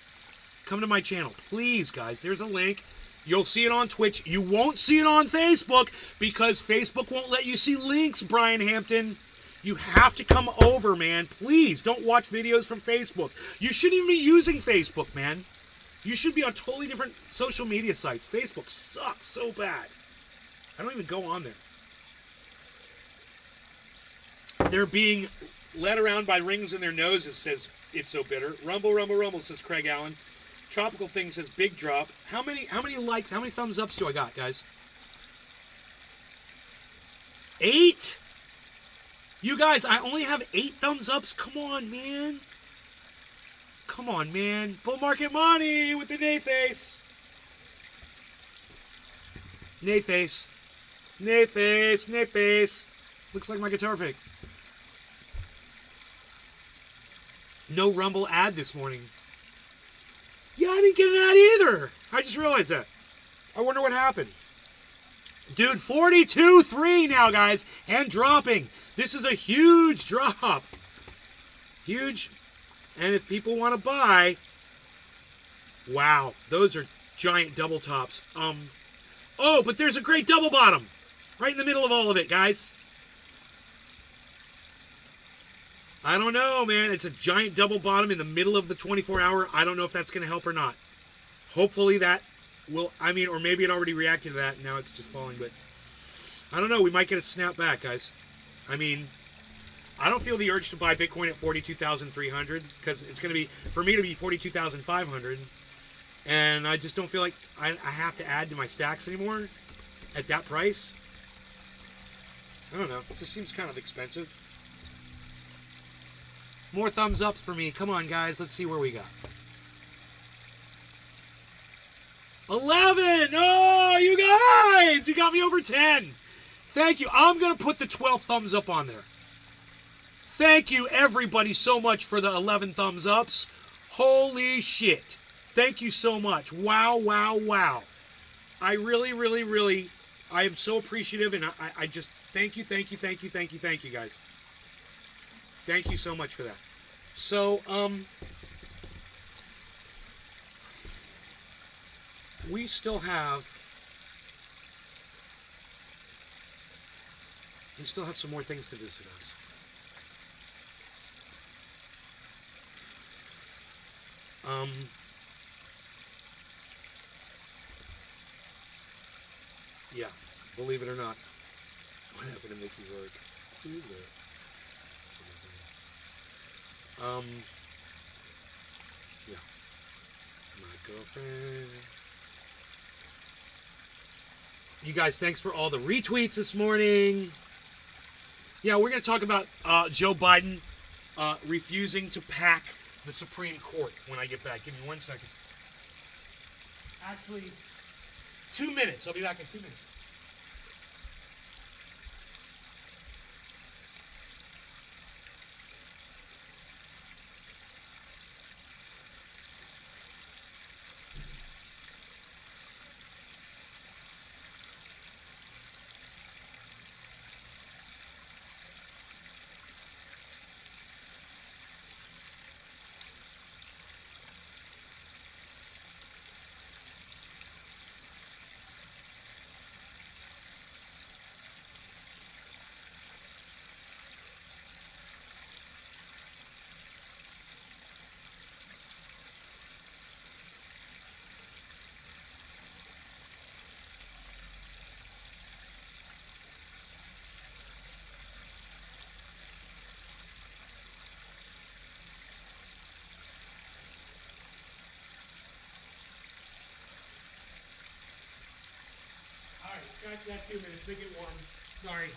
channel. Please, guys. There's a link. You'll see it on Twitch. You won't see it on Facebook because Facebook won't let you see links, Brian Hampton. You have to come over, man. Please don't watch videos from Facebook. You shouldn't even be using Facebook, man. You should be on totally different social media sites. Facebook sucks so bad. I don't even go on there. They're being led around by rings in their noses, says It's So Bitter. Rumble, rumble, rumble, says Craig Allen. Tropical Thing says big drop. How many thumbs ups do I got, guys? 8? You guys, I only have 8 thumbs ups. Come on, man. Come on, man. Bull Market Money with the nay face. Nay face. Nay face. Nay face. Looks like my guitar pick. No Rumble ad this morning. Yeah, I didn't get an ad either. I just realized that. I wonder what happened. Dude, 42.3 now, guys. And dropping. This is a huge drop. Huge. And if people want to buy, wow, those are giant double tops. Oh, but there's a great double bottom right in the middle of all of it, guys. I don't know, man. It's a giant double bottom in the middle of the 24-hour. I don't know if that's going to help or not. Hopefully that will, or maybe it already reacted to that and now it's just falling, but I don't know. We might get a snap back, guys. I don't feel the urge to buy Bitcoin at 42,300 because it's going to be, for me to be 42,500. And I just don't feel like I have to add to my stacks anymore at that price. I don't know. It just seems kind of expensive. More thumbs ups for me. Come on, guys. Let's see where we got. 11! Oh, you guys! You got me over 10. Thank you. I'm going to put the 12 thumbs up on there. Thank you, everybody, so much for the 11 thumbs ups. Holy shit. Thank you so much. Wow, wow, wow. I really, really, really, I am so appreciative, and I just, thank you, thank you, thank you, thank you, thank you, guys. Thank you so much for that. So, we still have some more things to discuss. Yeah, believe it or not. What happened to Mickey Rourke? Who's that? Yeah. My girlfriend. You guys, thanks for all the retweets this morning. Yeah, we're going to talk about Joe Biden refusing to pack the Supreme Court when I get back. Give me 1 second. Actually, 2 minutes. I'll be back in 2 minutes. Scratch that 2 minutes, make it 1. Sorry.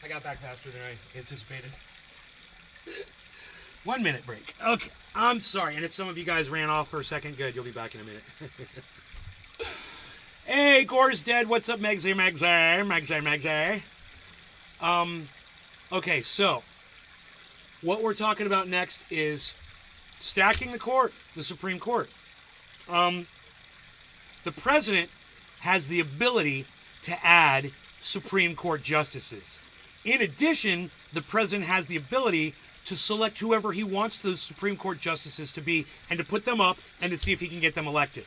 I got back faster than I anticipated. 1 minute break. Okay, I'm sorry. And if some of you guys ran off for a second, good, you'll be back in a minute. Hey, Gore's dead. What's up, Megsy? Okay, so what we're talking about next is stacking the court, the Supreme Court. The president has the ability to add Supreme Court justices. In addition, the president has the ability to select whoever he wants those Supreme Court justices to be and to put them up and to see if he can get them elected.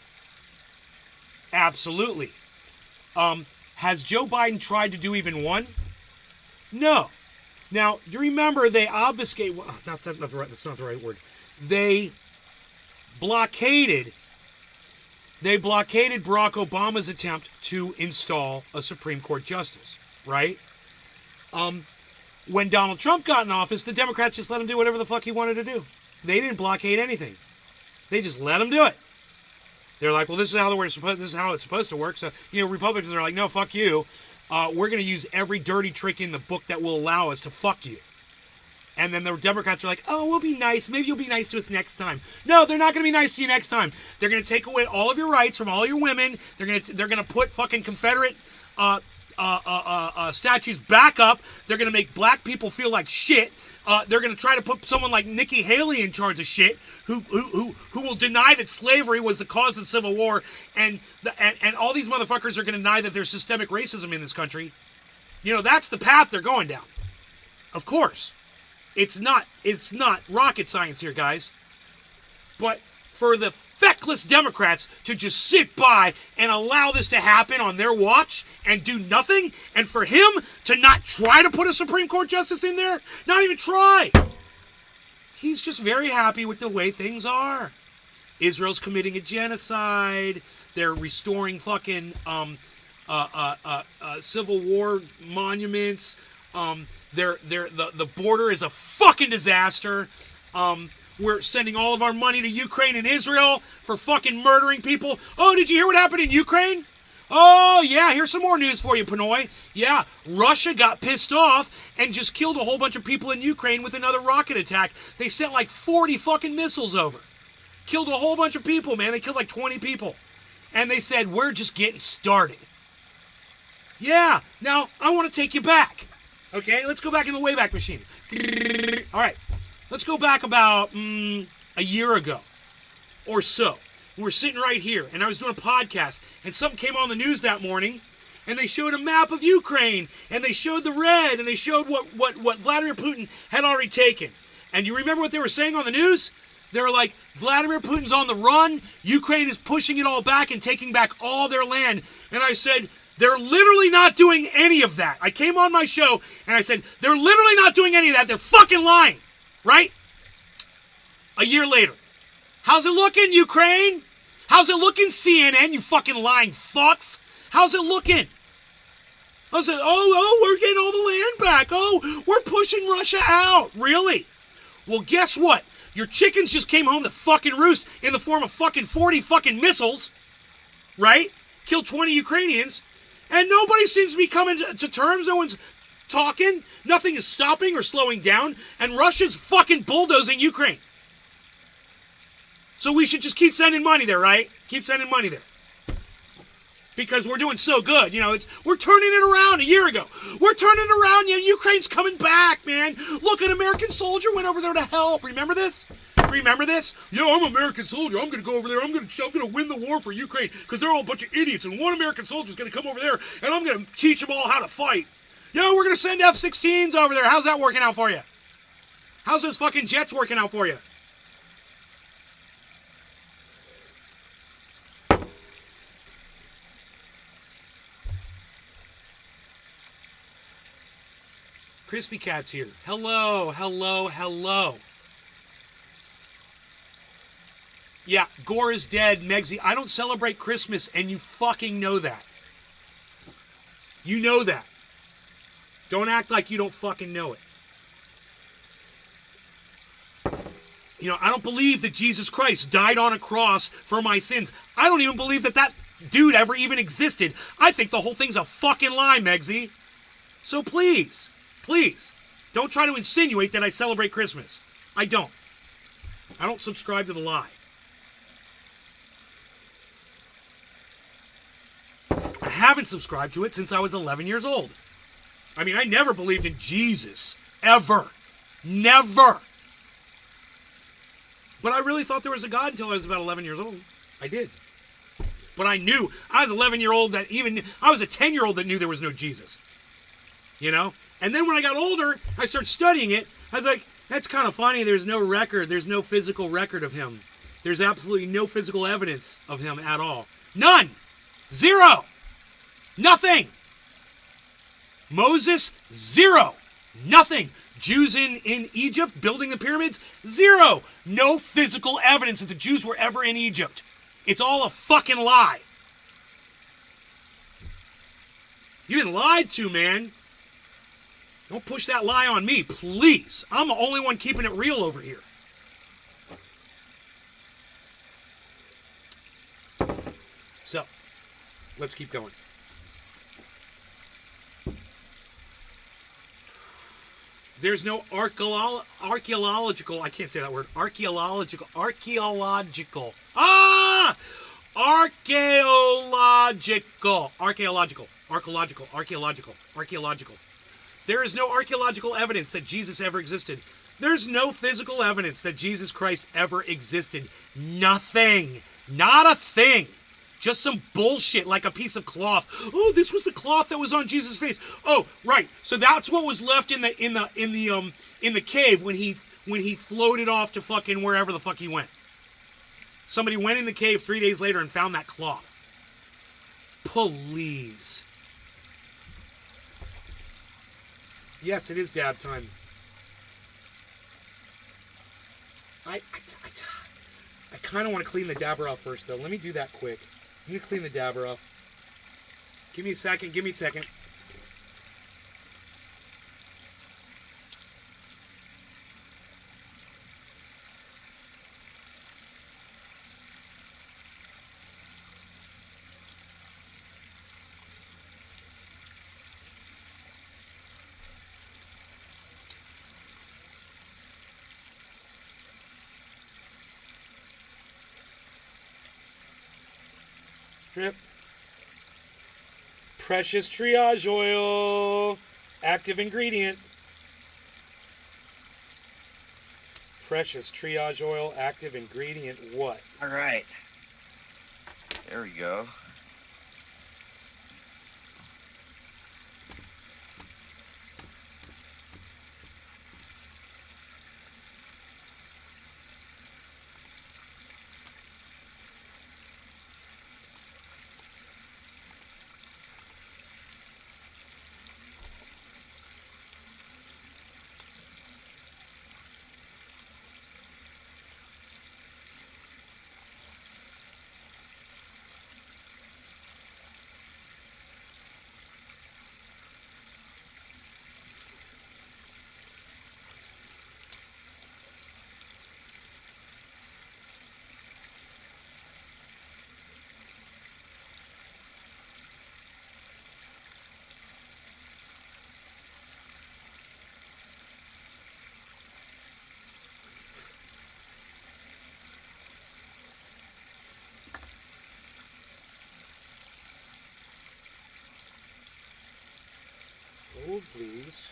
Absolutely. Has Joe Biden tried to do even one? No. Now, you remember they obfuscate... Well, that's not the right word. They blockaded Barack Obama's attempt to install a Supreme Court justice, right? When Donald Trump got in office, the Democrats just let him do whatever the fuck he wanted to do. They didn't blockade anything. They just let him do it. They're like, well, this is how it's supposed to work. So, Republicans are like, no, fuck you. We're going to use every dirty trick in the book that will allow us to fuck you. And then the Democrats are like, oh, we'll be nice. Maybe you'll be nice to us next time. No, they're not going to be nice to you next time. They're going to take away all of your rights from all your women. They're going to put fucking Confederate statues back up. They're going to make black people feel like shit. They're going to try to put someone like Nikki Haley in charge of shit, who will deny that slavery was the cause of the Civil War, and all these motherfuckers are going to deny that there's systemic racism in this country. That's the path they're going down. Of course. It's not rocket science here, guys. But for the feckless Democrats to just sit by and allow this to happen on their watch and do nothing, and for him to not try to put a Supreme Court justice in there, not even try. He's just very happy with the way things are. Israel's committing a genocide. They're restoring fucking Civil War monuments. The border is a fucking disaster. We're sending all of our money to Ukraine and Israel for fucking murdering people. Oh, did you hear what happened in Ukraine? Oh, yeah, here's some more news for you, Pinoy. Yeah, Russia got pissed off and just killed a whole bunch of people in Ukraine with another rocket attack. They sent like 40 fucking missiles over. Killed a whole bunch of people, man. They killed like 20 people. And they said, we're just getting started. Yeah, now I want to take you back. Okay, let's go back in the Wayback Machine. All right, let's go back about a year ago or so. We're sitting right here, and I was doing a podcast, and something came on the news that morning, and they showed a map of Ukraine, and they showed the red, and they showed what Vladimir Putin had already taken. And you remember what they were saying on the news? They were like, Vladimir Putin's on the run, Ukraine is pushing it all back and taking back all their land. And I said, they're literally not doing any of that. I came on my show and I said, they're literally not doing any of that. They're fucking lying. Right? A year later. How's it looking, Ukraine? How's it looking, CNN, you fucking lying fucks? How's it looking? I said, we're getting all the land back. Oh, we're pushing Russia out. Really? Well, guess what? Your chickens just came home to fucking roost in the form of fucking 40 fucking missiles. Right? Killed 20 Ukrainians. And nobody seems to be coming to terms. No one's talking. Nothing is stopping or slowing down. And Russia's fucking bulldozing Ukraine. So we should just keep sending money there, right? Keep sending money there. Because we're doing so good. We're turning it around a year ago. We're turning it around. Ukraine's coming back, man. Look, an American soldier went over there to help. Remember this? Remember this? Yeah, I'm an American soldier. I'm going to go over there. I'm going to win the war for Ukraine because they're all a bunch of idiots. And one American soldier is going to come over there, and I'm going to teach them all how to fight. Yeah, we're going to send F-16s over there. How's that working out for you? How's those fucking jets working out for you? Crispy Cat's here. Hello, hello, hello. Yeah, Gore is dead, Megsy. I don't celebrate Christmas, and you fucking know that. You know that. Don't act like you don't fucking know it. I don't believe that Jesus Christ died on a cross for my sins. I don't even believe that dude ever even existed. I think the whole thing's a fucking lie, Megsy. So please, don't try to insinuate that I celebrate Christmas. I don't. I don't subscribe to the lie. I haven't subscribed to it since I was 11 years old. I mean, I never believed in Jesus. Ever. Never. But I really thought there was a God until I was about 11 years old. I did. But I knew. I was 11-year-old that even... I was a 10-year-old that knew there was no Jesus. You know? And then when I got older, I started studying it. I was like, that's kind of funny. There's no record. There's no physical record of him. There's absolutely no physical evidence of him at all. None. Zero. Nothing. Moses, zero. Nothing. Jews in Egypt building the pyramids, zero. No physical evidence that the Jews were ever in Egypt. It's all a fucking lie. You've been lied to, man. Don't push that lie on me, please. I'm the only one keeping it real over here. So, let's keep going. There's no archaeological, I can't say that word, archaeological, archaeological. There is no archaeological evidence that Jesus ever existed. There's no physical evidence that Jesus Christ ever existed. Nothing. Not a thing. Just some bullshit like a piece of cloth. Oh, this was the cloth that was on Jesus' face. Oh, right. So that's what was left in the cave when he floated off to fucking wherever the fuck he went. Somebody went in the cave 3 days later and found that cloth. Please. Yes, it is dab time. I kind of want to clean the dabber off first, though. Let me do that quick. I'm going to clean the dabber off. Give me a second. Give me a second. Drip. Precious triage oil. Active ingredient. Precious triage oil. Active ingredient. What? All right. There we go. Hold, please.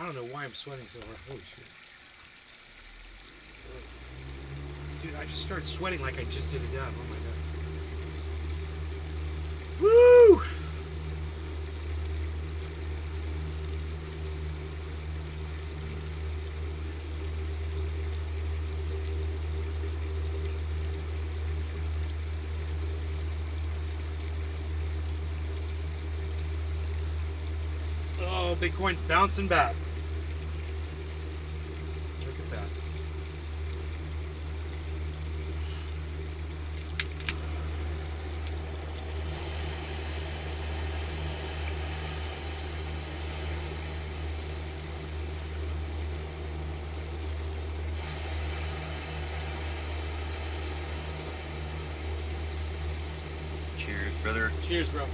I don't know why I'm sweating so hard. Holy shit. Dude, I just started sweating like I just did a dab. Oh my god. Woo! Oh, Bitcoin's bouncing back. Look at that. Cheers, brother. Cheers, bro.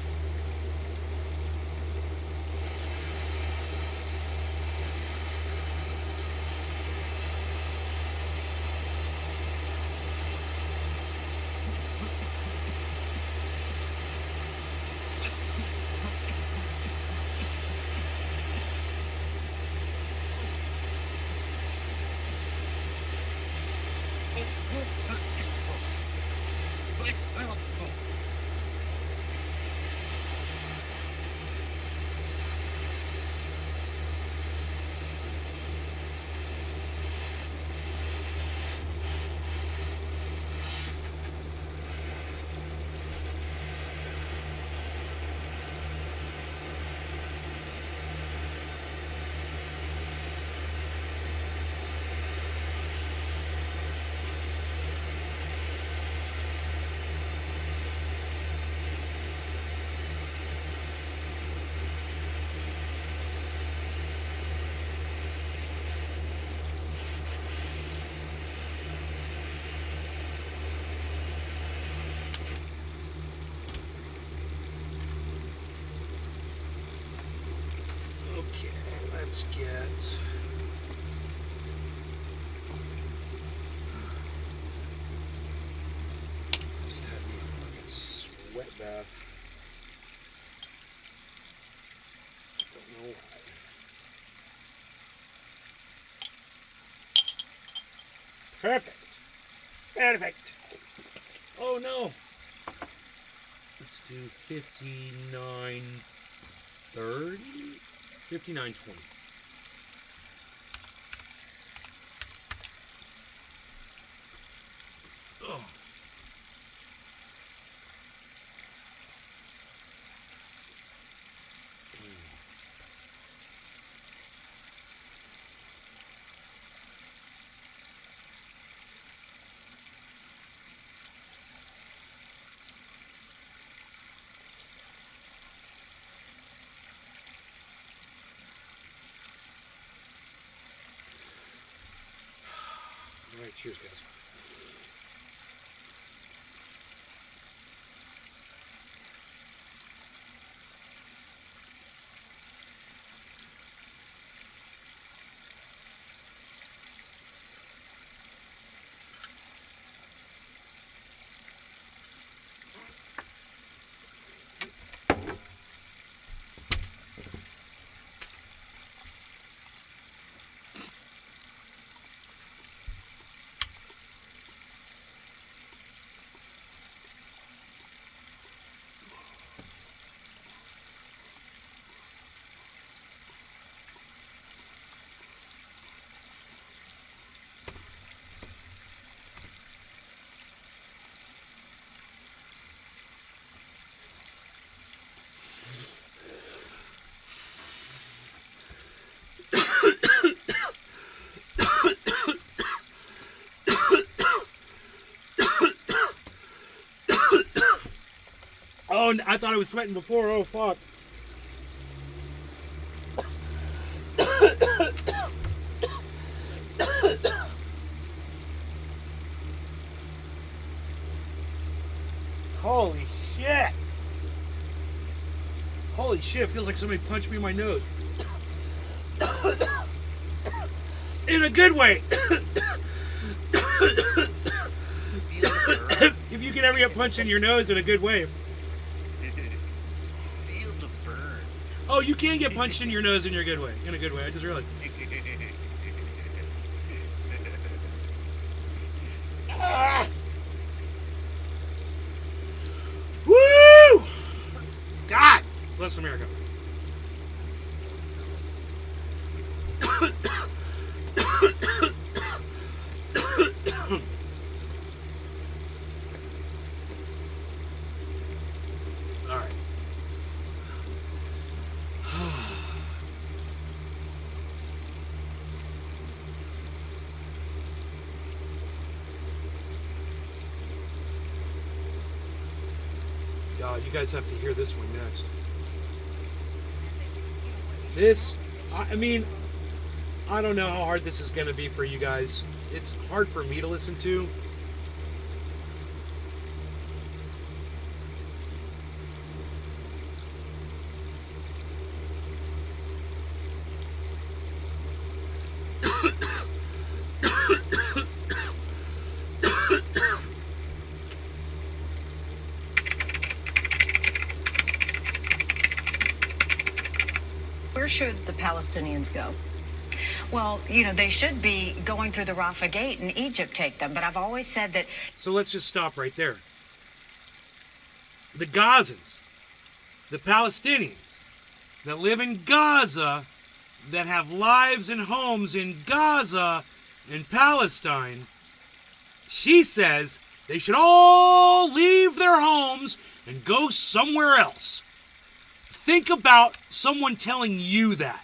Okay, let's get... Just had me a fucking sweat bath. Don't know why. Perfect. Perfect. Oh no. Let's do 59.30. 59.20. Oh. All right, cheers, guys. Oh, I thought I was sweating before. Oh, fuck. Holy shit. Holy shit, it feels like somebody punched me in my nose. In a good way. If you can ever get punched in your nose in a good way. Feel the burn. Oh, you can get punched in your nose in a good way. In a good way. I just realized. Ah! Woo! God bless America. All right. God, you guys have to hear this one next. This, I mean, I don't know how hard this is going to be for you guys. It's hard for me to listen to. Where should the Palestinians go? Well, you know, they should be going through the Rafah Gate and Egypt take them, but I've always said that... So let's just stop right there. The Gazans, the Palestinians that live in Gaza, that have lives and homes in Gaza and Palestine, she says they should all leave their homes and go somewhere else. Think about someone telling you that.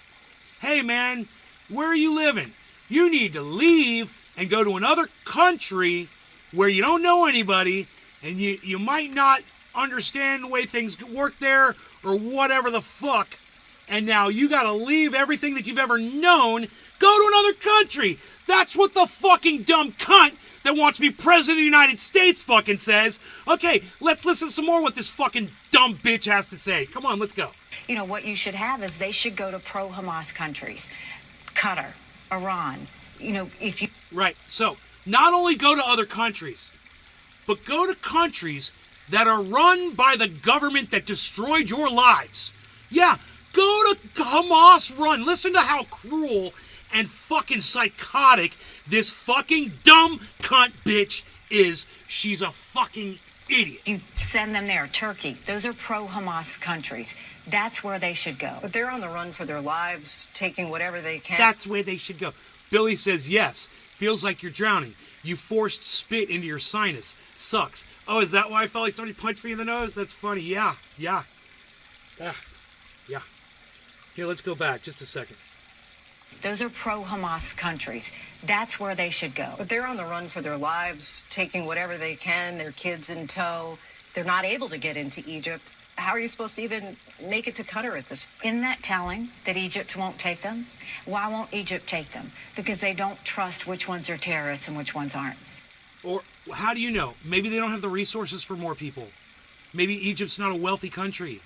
Hey man, where are you living? You need to leave and go to another country where you don't know anybody and you might not understand the way things work there or whatever the fuck. And now you gotta leave everything that you've ever known, go to another country. That's what the fucking dumb cunt that wants to be president of the United States fucking says. Okay, let's listen some more what this fucking dumb bitch has to say. Come on, let's go. You know, what you should have is they should go to pro-Hamas countries. Qatar, Iran, you know, if you... Right, so not only go to other countries, but go to countries that are run by the government that destroyed your lives. Yeah, go to Hamas run. Listen to how cruel and fucking psychotic this fucking dumb cunt bitch is. She's a fucking idiot. You send them there. Turkey, those are pro-Hamas countries. That's where they should go. But they're on the run for their lives, taking whatever they can. That's where they should go. Billy says yes. Feels like you're drowning. You forced spit into your sinus. Sucks. Oh, is that why I felt like somebody punched me in the nose? That's funny. Yeah. Yeah. Yeah. Here, let's go back just a second. Those are pro-Hamas countries. That's where they should go. But they're on the run for their lives, taking whatever they can, their kids in tow. They're not able to get into Egypt. How are you supposed to even make it to Qatar at this point? Isn't that telling that Egypt won't take them? Why won't Egypt take them? Because they don't trust which ones are terrorists and which ones aren't. Or how do you know? Maybe they don't have the resources for more people. Maybe Egypt's not a wealthy country.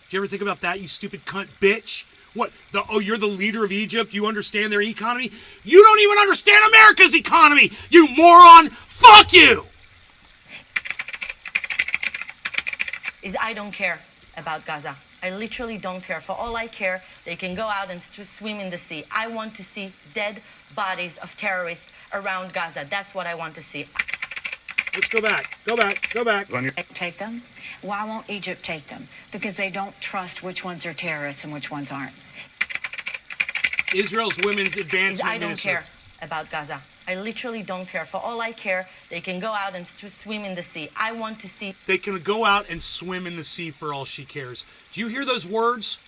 Do you ever think about that, you stupid cunt bitch? What? You're the leader of Egypt? You understand their economy? You don't even understand America's economy, you moron! Fuck you! I don't care about Gaza. I literally don't care. For all I care, they can go out and swim in the sea. I want to see dead bodies of terrorists around Gaza. That's what I want to see. Let's go back. Go back. Take them? Why won't Egypt take them? Because they don't trust which ones are terrorists and which ones aren't. Israel's Women's Advancement I don't Minister. care about Gaza. I literally don't care. For all I care, they can go out and swim in the sea. I want to see... They can go out and swim in the sea for all she cares. Do you hear those words?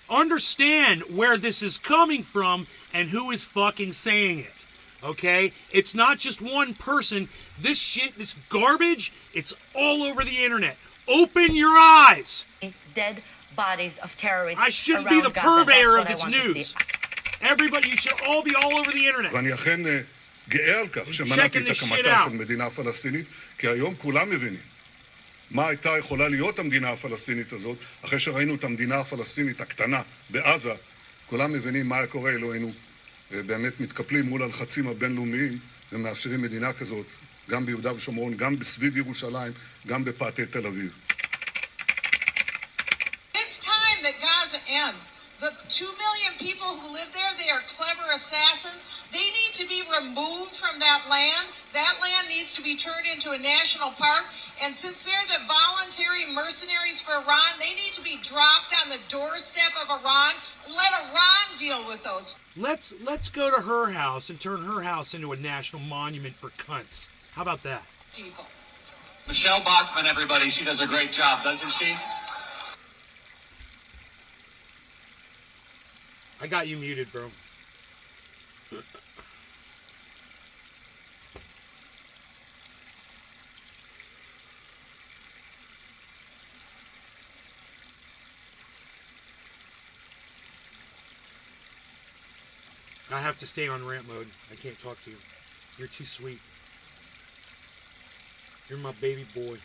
Understand where this is coming from and who is fucking saying it. Okay? It's not just one person. This shit, this garbage, it's all over the internet. Open your eyes. Dead bodies of terrorists. I shouldn't be the purveyor of this news. See. Everybody, you should all be all over the internet. ואני אכן גאה על כך שמנעתי את הקמתה של מדינה פלסטינית, כי היום כולם מבינים מה הייתה יכולה להיות המדינה הפלסטינית הזאת, אחרי שראינו את המדינה הפלסטינית הקטנה בעזה, כולם מבינים מה היה קורה, אלוהינו באמת מתקפלים מול הלחצים הבינלאומיים ומאפשרים מדינה כזאת, גם ביהודה ושומרון, גם בסביב ירושלים, גם בפאתי תל אביב. It's time that God hands. The 2 million people who live there, they are clever assassins. They need to be removed from that land. That land needs to be turned into a national park. And since they're the voluntary mercenaries for Iran, they need to be dropped on the doorstep of Iran. Let Iran deal with those. Let's go to her house and turn her house into a national monument for cunts. How about that? People. Michelle Bachmann, everybody, she does a great job, doesn't she? I got you muted, bro. I have to stay on rant mode. I can't talk to you. You're too sweet. You're my baby boy.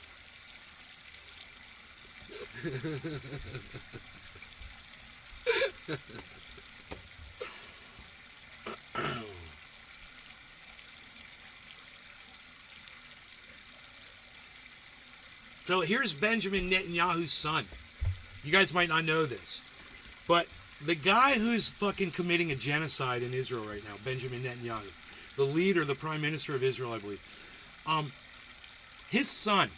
So here's Benjamin Netanyahu's son. You guys might not know this, but the guy who's fucking committing a genocide in Israel right now, Benjamin Netanyahu, the leader, the prime minister of Israel, I believe, his son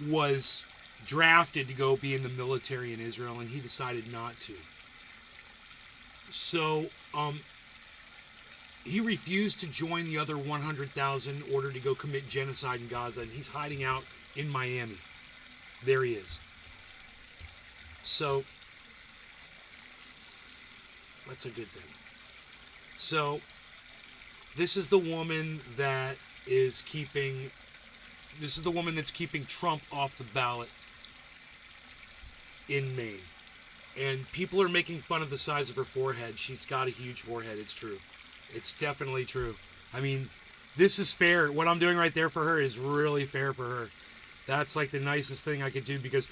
was drafted to go be in the military in Israel, and he decided not to. So, he refused to join the other 100,000 in order to go commit genocide in Gaza, and he's hiding out in Miami. There he is. So, that's a good thing. So, this is the woman that is keeping... This is the woman that's keeping Trump off the ballot in Maine. And people are making fun of the size of her forehead. She's got a huge forehead. It's true. It's definitely true. I mean, this is fair. What I'm doing right there for her is really fair for her. That's like the nicest thing I could do because...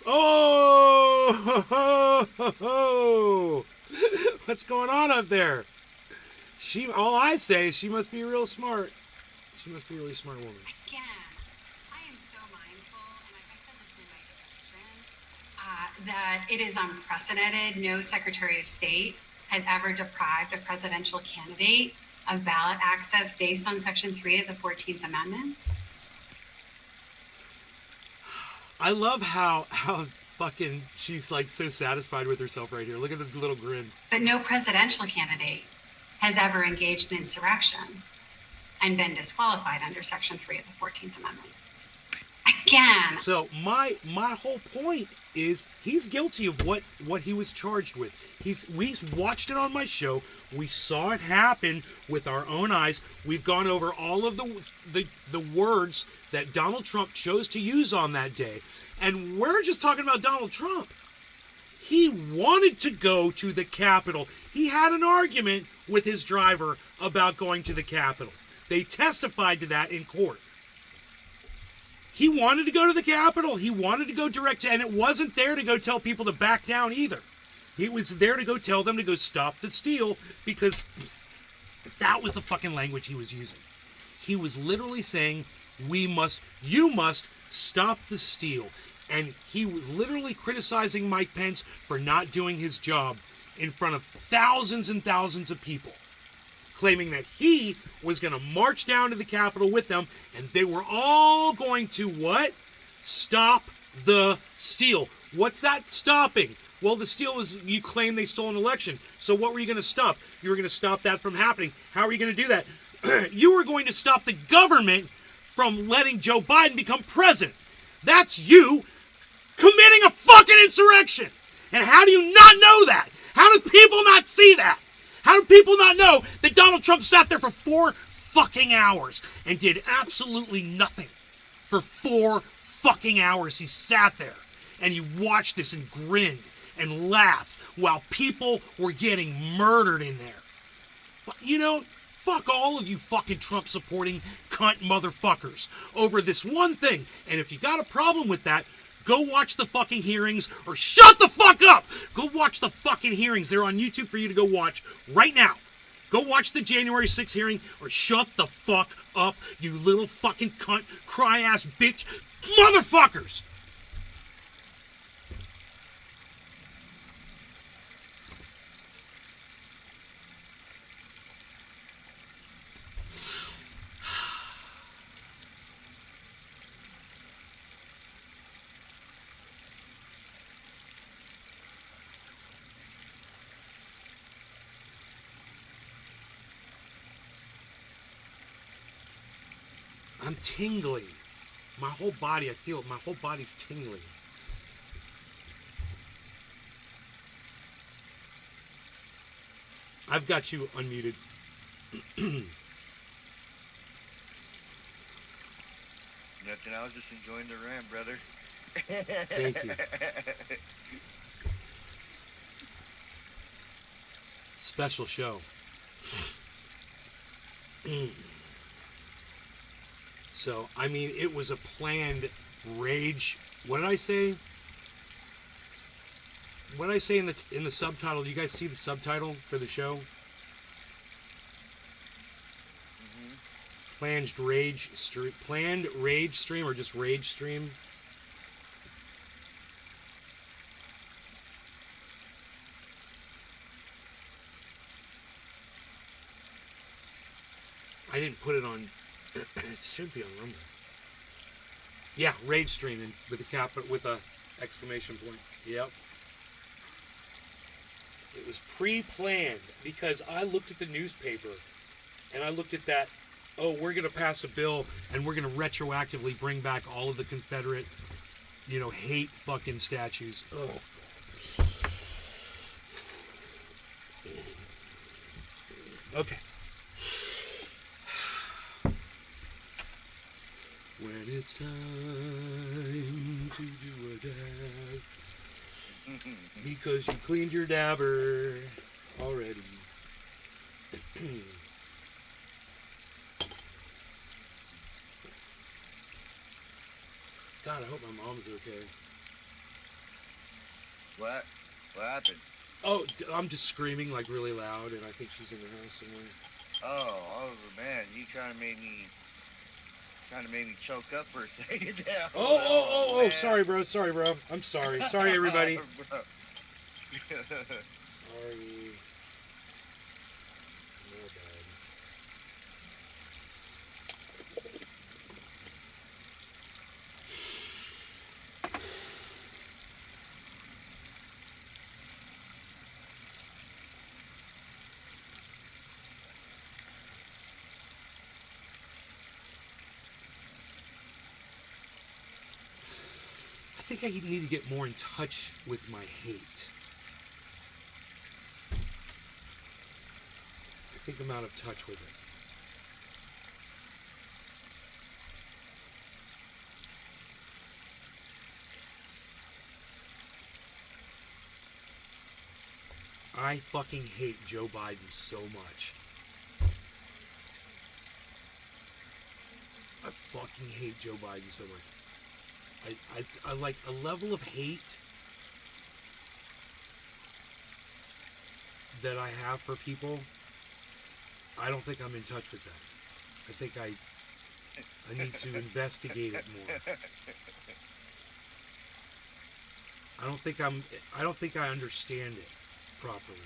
Oh! What's going on up there? All I say is she must be real smart. She must be a really smart woman. Again, I am so mindful, and I said this in my decision, that it is unprecedented. No Secretary of State has ever deprived a presidential candidate of ballot access based on Section 3 of the 14th Amendment. I love how fucking she's like so satisfied with herself right here. Look at the little grin. But no presidential candidate has ever engaged in insurrection and been disqualified under Section 3 of the 14th Amendment. Again. So my whole point is he's guilty of what he was charged with. We watched it on my show. We saw it happen with our own eyes. We've gone over all of the words that Donald Trump chose to use on that day. And we're just talking about Donald Trump. He wanted to go to the Capitol. He had an argument with his driver about going to the Capitol. They testified to that in court. He wanted to go to the Capitol. He wanted to go direct, and it wasn't there to go tell people to back down either. He was there to go tell them to go stop the steal, because that was the fucking language he was using. He was literally saying, you must stop the steal. And he was literally criticizing Mike Pence for not doing his job in front of thousands and thousands of people, claiming that he was going to march down to the Capitol with them, and they were all going to what? Stop the steal. What's that stopping? Well, the steal is, you claim they stole an election. So what were you going to stop? You were going to stop that from happening. How are you going to do that? You were going to stop the government from letting Joe Biden become president. That's you committing a fucking insurrection. And how do you not know that? How do people not see that? How do people not know that Donald Trump sat there for 4 fucking hours and did absolutely nothing? For 4 fucking hours he sat there and you watched this and grinned and laughed while people were getting murdered in there. But, you know, fuck all of you fucking Trump supporting cunt motherfuckers over this one thing. And if you got a problem with that, go watch the fucking hearings or shut the fuck up. Go watch the fucking hearings. They're on YouTube for you to go watch right now. Go watch the January 6th hearing or shut the fuck up, you little fucking cunt, cry-ass bitch motherfuckers. I'm tingling. My whole body, I feel it. My whole body's tingling. I've got you unmuted. Nothing. I was just enjoying the rant, brother. Thank you. Special show. So, I mean, it was a planned rage. What did I say? What did I say in the subtitle? Do you guys see the subtitle for the show? Mm-hmm. Planned rage stream, or just rage stream? I didn't put it on. It should be on Rumble. Yeah, rage streaming with a exclamation point. Yep. It was pre-planned because I looked at the newspaper and I looked at that. Oh, we're gonna pass a bill and we're gonna retroactively bring back all of the Confederate, hate fucking statues. Oh. Okay. When it's time to do a dab, because you cleaned your dabber already. God, I hope my mom's okay. What? What happened? Oh, I'm just screaming like really loud, and I think she's in the house somewhere. Oh man, you trying to make me choke up for a second there. Oh, sorry, bro. I'm sorry. Sorry, everybody. Sorry. Oh, God. I think I need to get more in touch with my hate. I think I'm out of touch with it. I fucking hate Joe Biden so much. I fucking hate Joe Biden so much. I like a level of hate that I have for people. I don't think I'm in touch with that. I think I need to investigate it more. I don't think I understand it properly.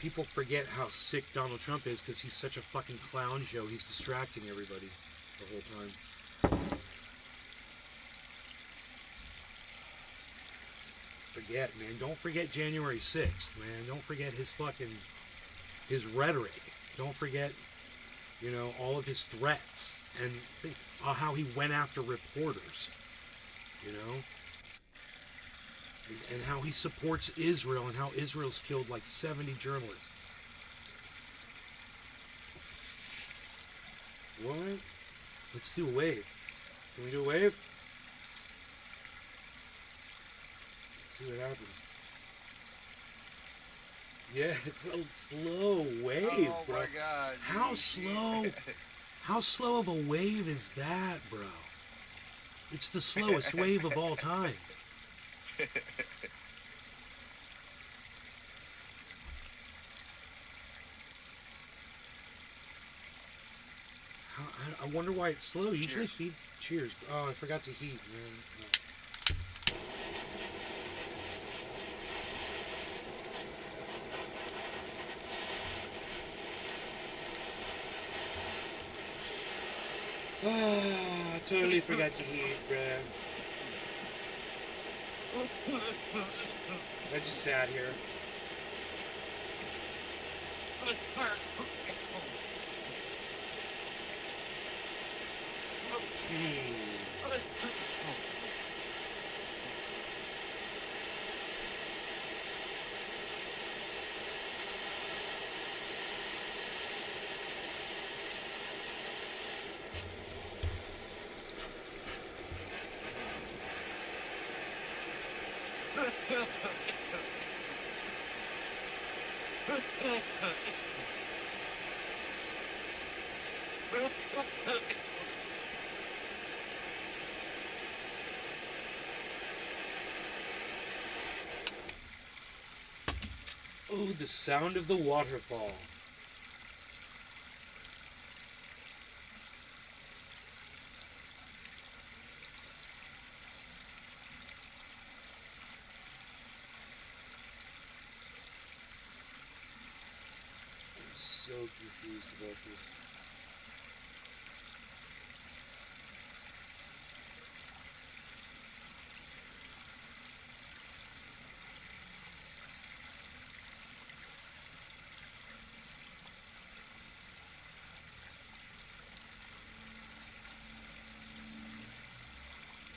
People forget how sick Donald Trump is because he's such a fucking clown show. He's distracting everybody the whole time. Forget, man. Don't forget January 6th, man. Don't forget his rhetoric. Don't forget, all of his threats and how he went after reporters, and how he supports Israel and how Israel's killed like 70 journalists. What? Let's do a wave. Can we do a wave? Let's see what happens. Yeah, it's a slow wave, oh bro. My God, How slow of a wave is that, bro? It's the slowest wave of all time. I wonder why it's slow. Usually feed. Cheers. Oh, I forgot to heat, man. I totally forgot to eat, bruh. I just sat here. Oh, the sound of the waterfall. I'm so confused about this.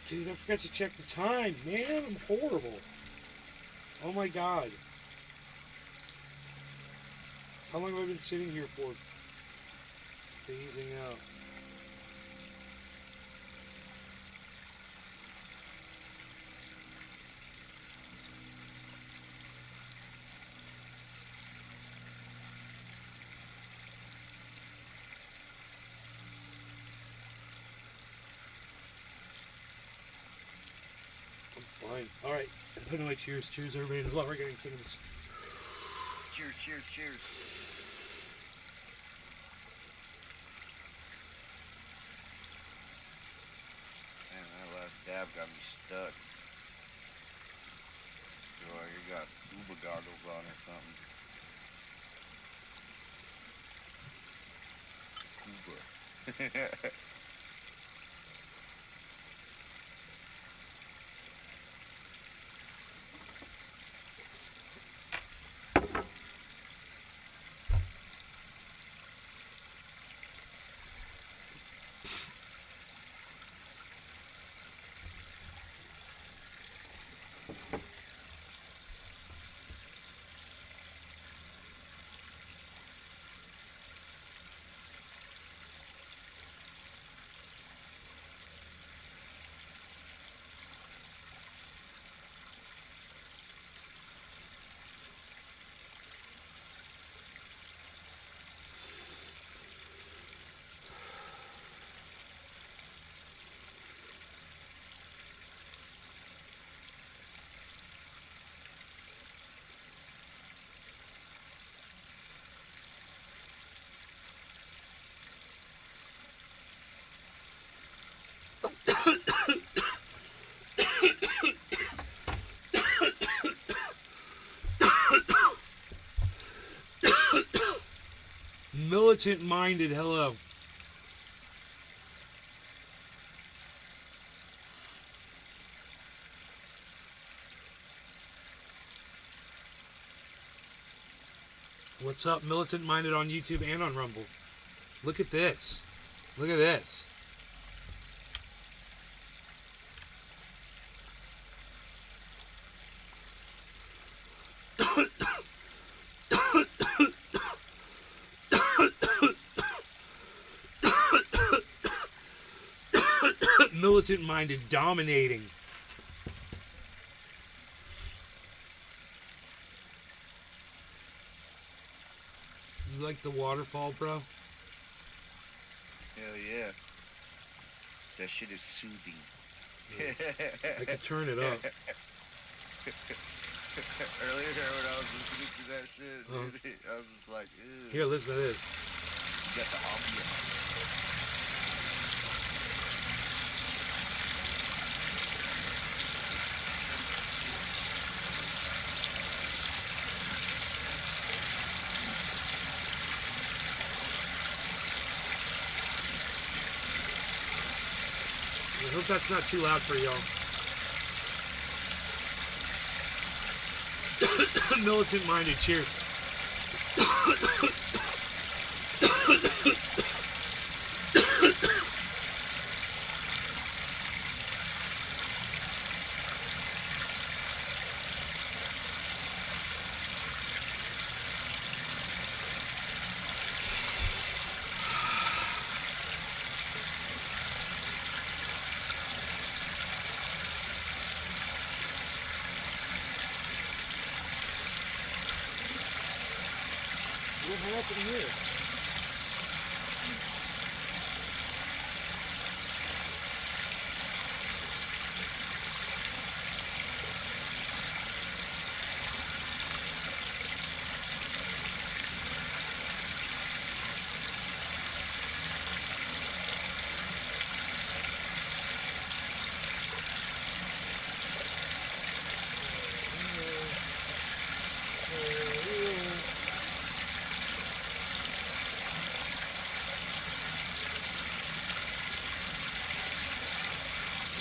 Dude, I forgot to check the time. Man, I'm horrible. Oh my god. How long have I been sitting here for? Phasing out. I'm fine. Alright, I'm putting away cheers. Cheers, everybody in the Law Regulating Kingdoms. Cheers, cheers, cheers. Man, that last dab got me stuck. Boy, you got scuba goggles on or something. Scuba. Militant-minded, hello. What's up, Militant-minded on YouTube and on Rumble? Look at this. Look at this. Militant-minded, dominating. You like the waterfall, bro? Hell yeah. That shit is soothing. Yes. I could turn it up. Earlier when I was listening to that shit, dude, I was just like, ew. Here, listen to this. You got the ambiance. hope that's not too loud for y'all. Militant minded, cheers. What happened here?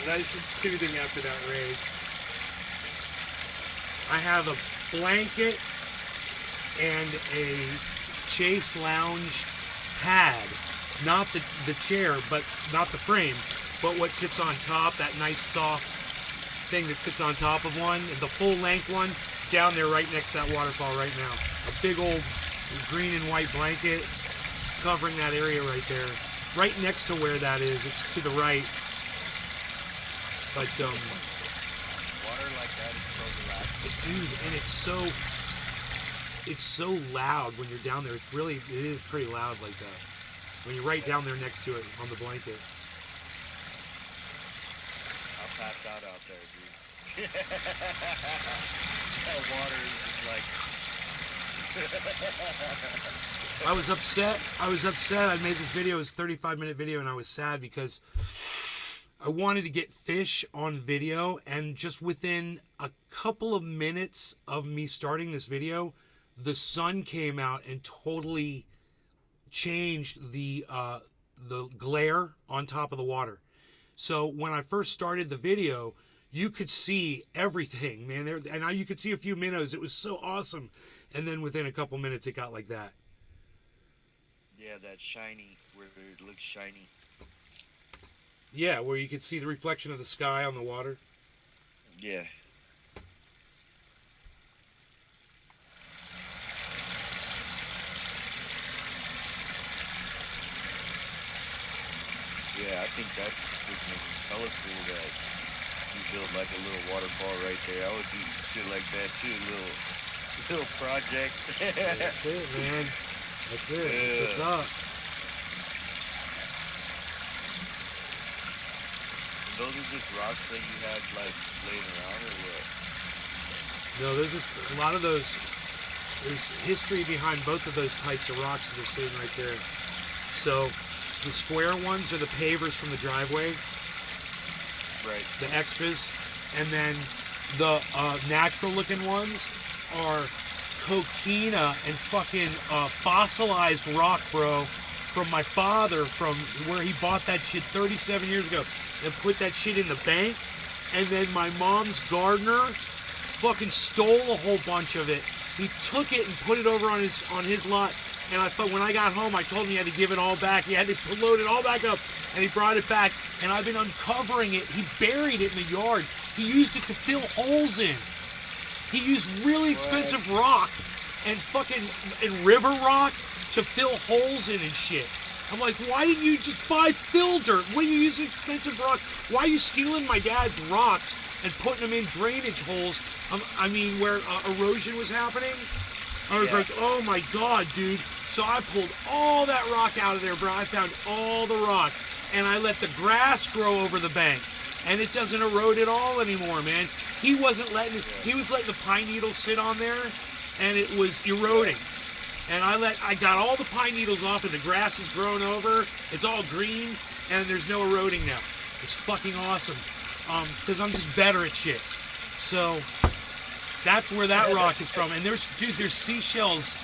Nice and soothing after that rage. I have a blanket and a Chase Lounge pad. Not the chair, but not the frame, but what sits on top, that nice soft thing that sits on top of one, the full length one, down there right next to that waterfall right now. A big old green and white blanket covering that area right there. Right next to where that is, it's to the right. But water like that is so relaxing. Dude, and it's so loud when you're down there. It is pretty loud like that. When you're right down there next to it on the blanket. I'll pass out there, dude. That water is just like I was upset. I made this video. It was a 35-minute video, and I was sad because I wanted to get fish on video, and just within a couple of minutes of me starting this video, the sun came out and totally changed the glare on top of the water. So when I first started the video, you could see everything, man. And you could see a few minnows. It was so awesome. And then within a couple minutes, it got like that. Yeah, that shiny, where it looks shiny. Yeah, where you could see the reflection of the sky on the water. Yeah. Yeah, I think that's freaking colorful that you built like a little waterfall right there. I would do shit like that too, little project. That's it, man. That's it. That's what's up. And those are just rocks that you had like laying around, or what? No, those are a lot of those. There's history behind both of those types of rocks that are sitting right there. So the square ones are the pavers from the driveway. Right. The extras. And then the natural looking ones are coquina and fucking fossilized rock, bro, from my father, from where he bought that shit 37 years ago and put that shit in the bank. And then my mom's gardener fucking stole a whole bunch of it. He took it and put it over on his lot. And I thought when I got home, I told him he had to give it all back. He had to load it all back up. And he brought it back. And I've been uncovering it. He buried it in the yard. He used it to fill holes in. He used really expensive rock and river rock to fill holes in and shit. I'm like, why didn't you just buy fill dirt? What are you using expensive rock? Why are you stealing my dad's rocks and putting them in drainage holes? I mean, where erosion was happening? I was like, oh my God, dude. So I pulled all that rock out of there, bro. I found all the rock. And I let the grass grow over the bank. And it doesn't erode at all anymore, man. He wasn't letting it, he was letting the pine needles sit on there, and it was eroding. And I got all the pine needles off, and the grass is grown over. It's all green, and there's no eroding now. It's fucking awesome. Because I'm just better at shit. So that's where that rock is from. And there's seashells.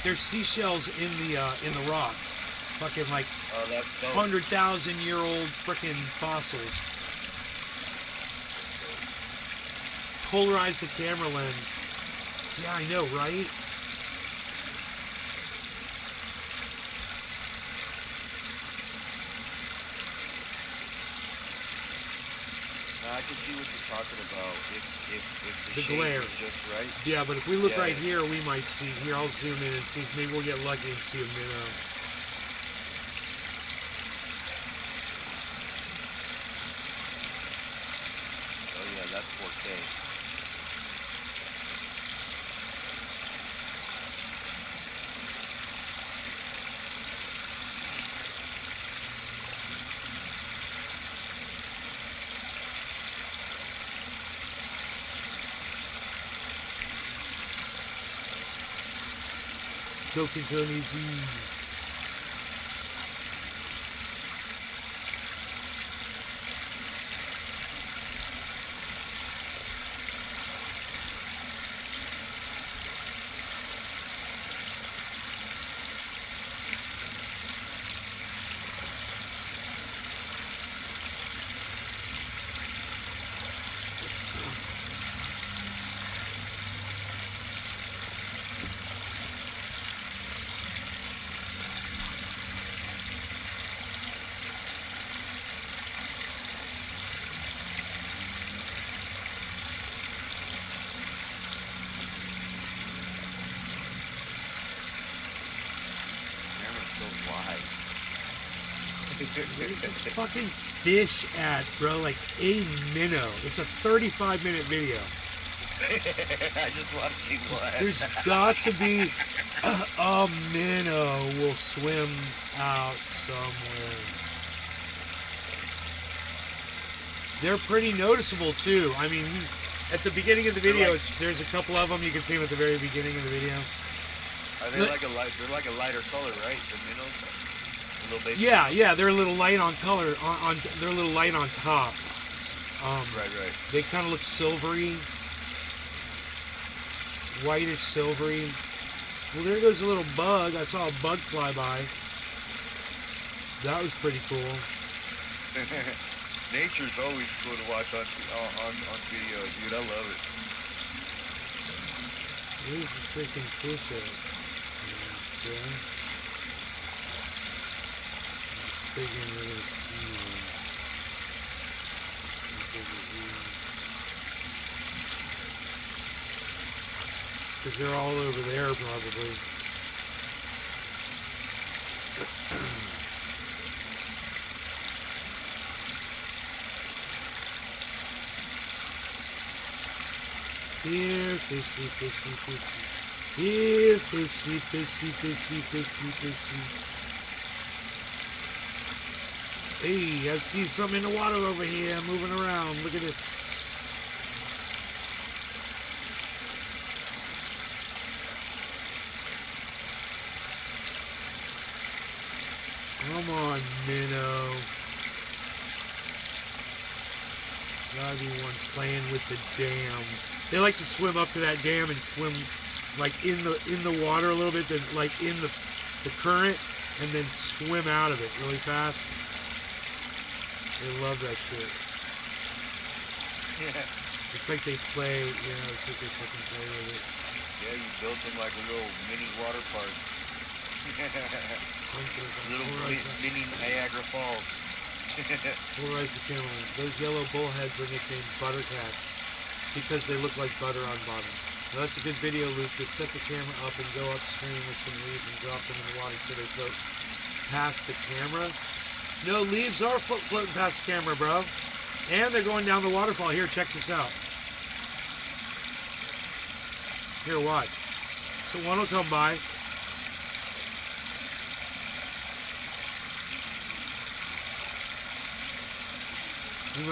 There's seashells in the rock. Fucking like 100,000-year-old freaking fossils. polarize the camera lens. Yeah, I know, right? Now, I can see what you're talking about. If the The shade glare. is just right. Yeah, but if we look Yeah. right here, we might see. Here, I'll zoom in and see if maybe we'll get lucky and see a minnow. Oh yeah, that's 4K. Joking Tony G. Camera's so wide. Where's this fucking fish at, bro? Like a minnow. It's a 35-minute video. I just want to see what. There's got to be a minnow will swim out somewhere. They're pretty noticeable too. I mean, at the beginning of the video, there's a couple of them. You can see them at the very beginning of the video. Are they like a light? They're like a lighter color, right? The minnows. A little baby. Yeah, they're a little light on color. They're a little light on top. Right. They kind of look silvery, whitish silvery. Well, there goes a little bug. I saw a bug fly by. That was pretty cool. Nature's always cool to watch on video, dude. I love it. Where's the freaking fish at? Okay. Figuring we're gonna see one. Because they're all over there, probably. Here, fishy, fishy, fishy. Here, fishy, fishy, fishy, fishy, fishy. Hey, I see something in the water over here moving around. Look at this. Come on, minnow. Gotta be one playing with the dam. They like to swim up to that dam and swim like in the water a little bit, then like in the current, and then swim out of it really fast. They love that shit. Yeah. It's like they play, it's like they fucking play with it. Yeah, you built them like a little mini water park. Little mini Niagara Falls. Polarize the camera lens. Those yellow bullheads are nicknamed buttercats because they look like butter on bottom. Now that's a good video, Luke. Just set the camera up and go upstream with some leaves and drop them in the water so they float past the camera. No, leaves are floating past the camera, bro. And they're going down the waterfall. Here, check this out. Here, watch. So one will come by. We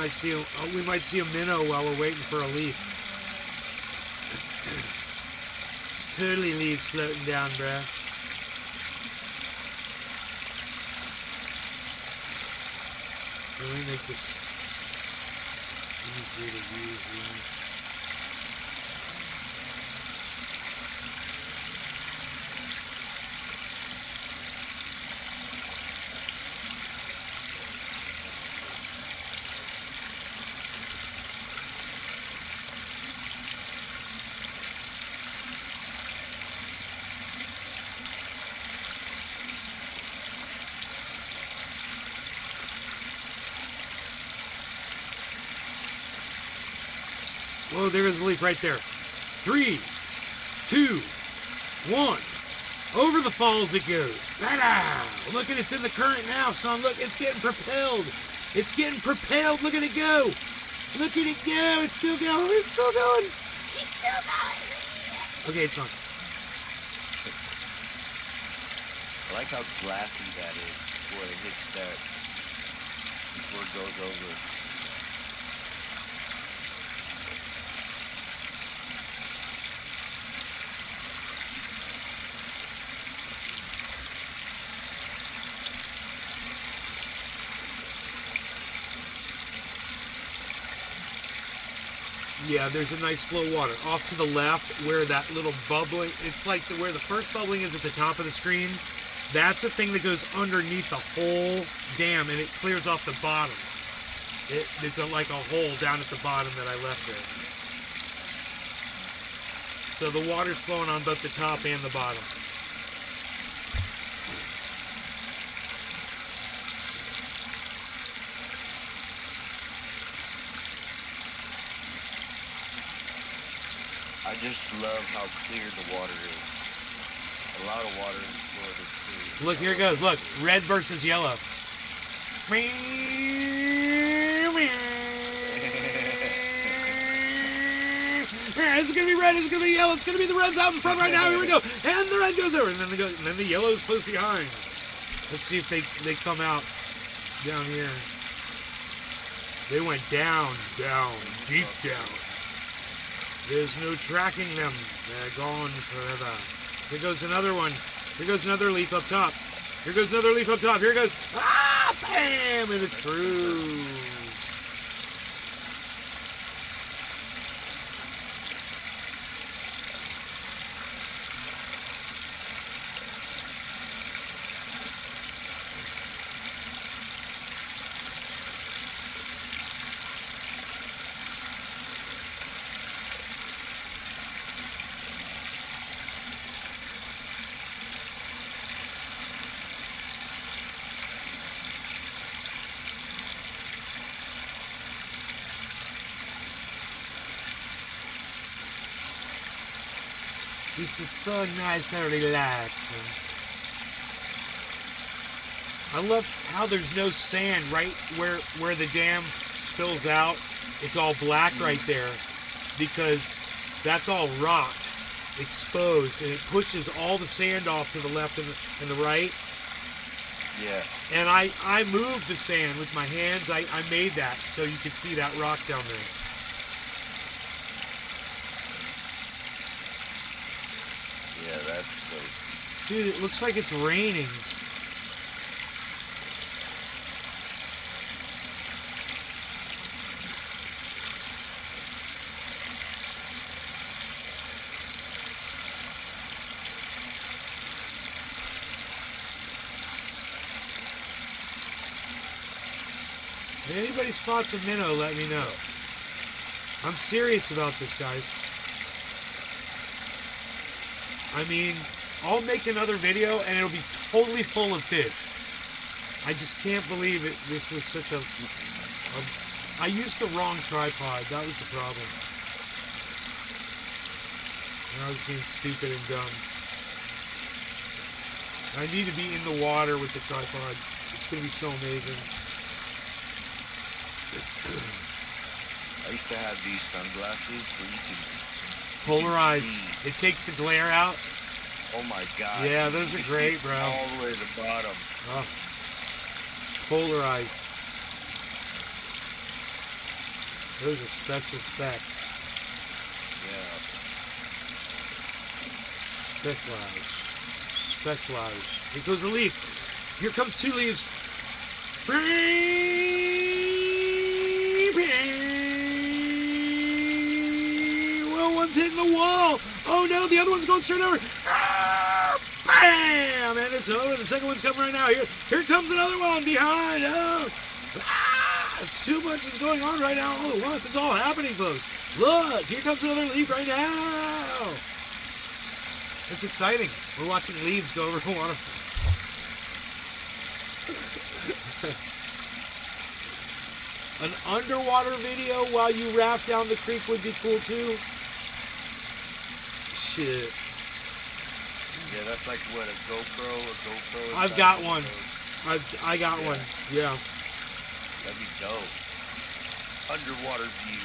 might see a minnow while we're waiting for a leaf. It's totally leaves floating down, bruh. Let me make this easier to use. Whoa, there is a leaf right there. 3, 2, 1. Over the falls it goes. Ta-da! Look at it's in the current now, son. Look, it's getting propelled. It's getting propelled. Look at it go. Look at it go. It's still going. It's still going. It's still going. Okay, it's gone. I like how glassy that is before it hits that, before it goes over. Yeah, there's a nice flow of water. Off to the left where that little bubbling, it's like where the first bubbling is at the top of the screen. That's a thing that goes underneath the whole dam and it clears off the bottom. It's like a hole down at the bottom that I left there. So the water's flowing on both the top and the bottom. I just love how clear the water is. A lot of water in Florida is clear. Look, here it goes. Look, red versus yellow. This is gonna be red. This is gonna be yellow. It's gonna be the reds out in front right now. Here we go. And the red goes over, and then the yellow is close behind. Let's see if they come out down here. They went down, deep down. There's no tracking them. They're gone forever. Here goes another one. Here goes another leaf up top. Here goes another leaf up top. Here it goes. Ah, bam! And it's through. It's so nice and relaxing. I love how there's no sand right where the dam spills out. It's all black right there because that's all rock exposed and it pushes all the sand off to the left and the right. Yeah. And I moved the sand with my hands. I made that so you could see that rock down there. Yeah, that's dope. Dude, it looks like it's raining. If anybody spots a minnow, let me know. I'm serious about this, guys. I mean, I'll make another video and it'll be totally full of fish. I just can't believe it. This was such a I used the wrong tripod. That was the problem. And I was being stupid and dumb. I need to be in the water with the tripod. It's going to be so amazing. I used to have these sunglasses so you can polarize. It takes the glare out. Oh my god. Yeah, those are great, bro. All the way to the bottom. Oh. Polarized. Those are special specs. Yeah. Specialized. Specialized. Here goes a leaf. Here comes two leaves. Well, one's hitting the wall. Oh no, the other one's going straight over. Ah, bam! And it's over. The second one's coming right now. Here comes another one behind. Oh. Ah, it's too much is going on right now all at once. It's all happening, folks. Look, here comes another leaf right now. It's exciting. We're watching leaves go over the water. An underwater video while you raft down the creek would be cool too. Shit. Yeah, that's like what, a GoPro? I've got one. I got one. Yeah. That'd be dope. Underwater view.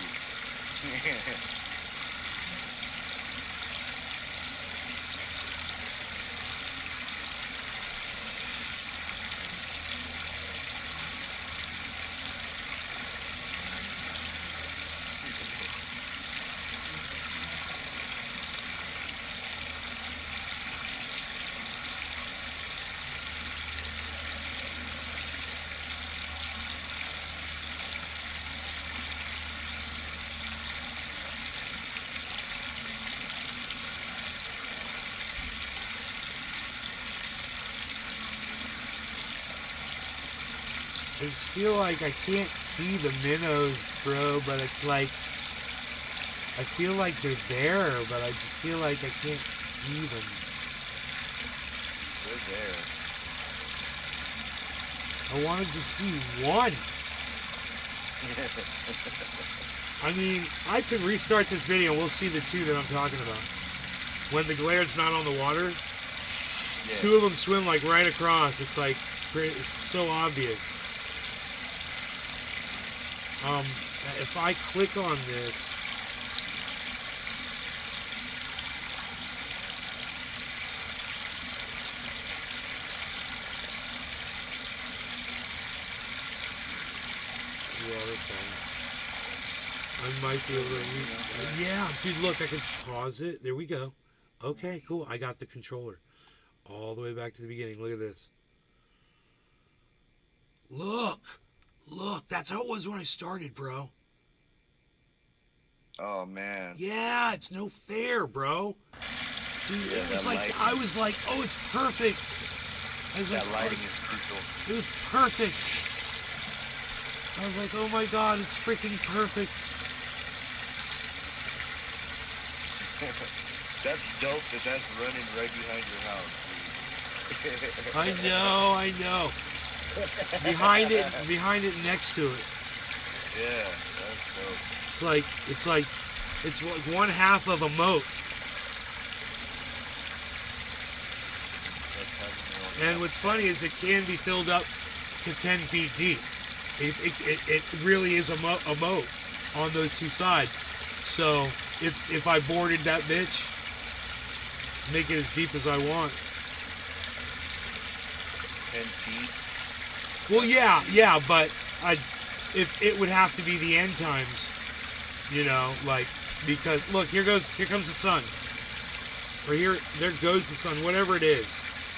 I just feel like I can't see the minnows, bro, but it's like, I feel like they're there, but I just feel like I can't see them. They're there. I wanted to see one. I mean, I could restart this video and we'll see the two that I'm talking about. When the glare's not on the water, two of them swim like right across. It's like, it's so obvious. If I click on this, I might be able to, yeah, dude, look, I can pause it. There we go. Okay, cool. I got the controller all the way back to the beginning. Look at this. Look, that's how it was when I started, bro. Oh, man. Yeah, it's no fair, bro. Dude, Yeah, it was like, I was like, oh, it's perfect. I was that like, lighting is crucial. It was perfect. I was like, oh my god, it's freaking perfect. That's dope that's running right behind your house, dude. I know. Behind it, next to it. Yeah, that's dope. It's like one half of a moat. And what's funny is it can be filled up to 10 feet deep. It really is a moat on those two sides. So if I boarded that bitch, make it as deep as I want. 10 feet? Well, yeah, but it would have to be the end times, you know, like, because look, here comes the sun, or there goes the sun, whatever it is.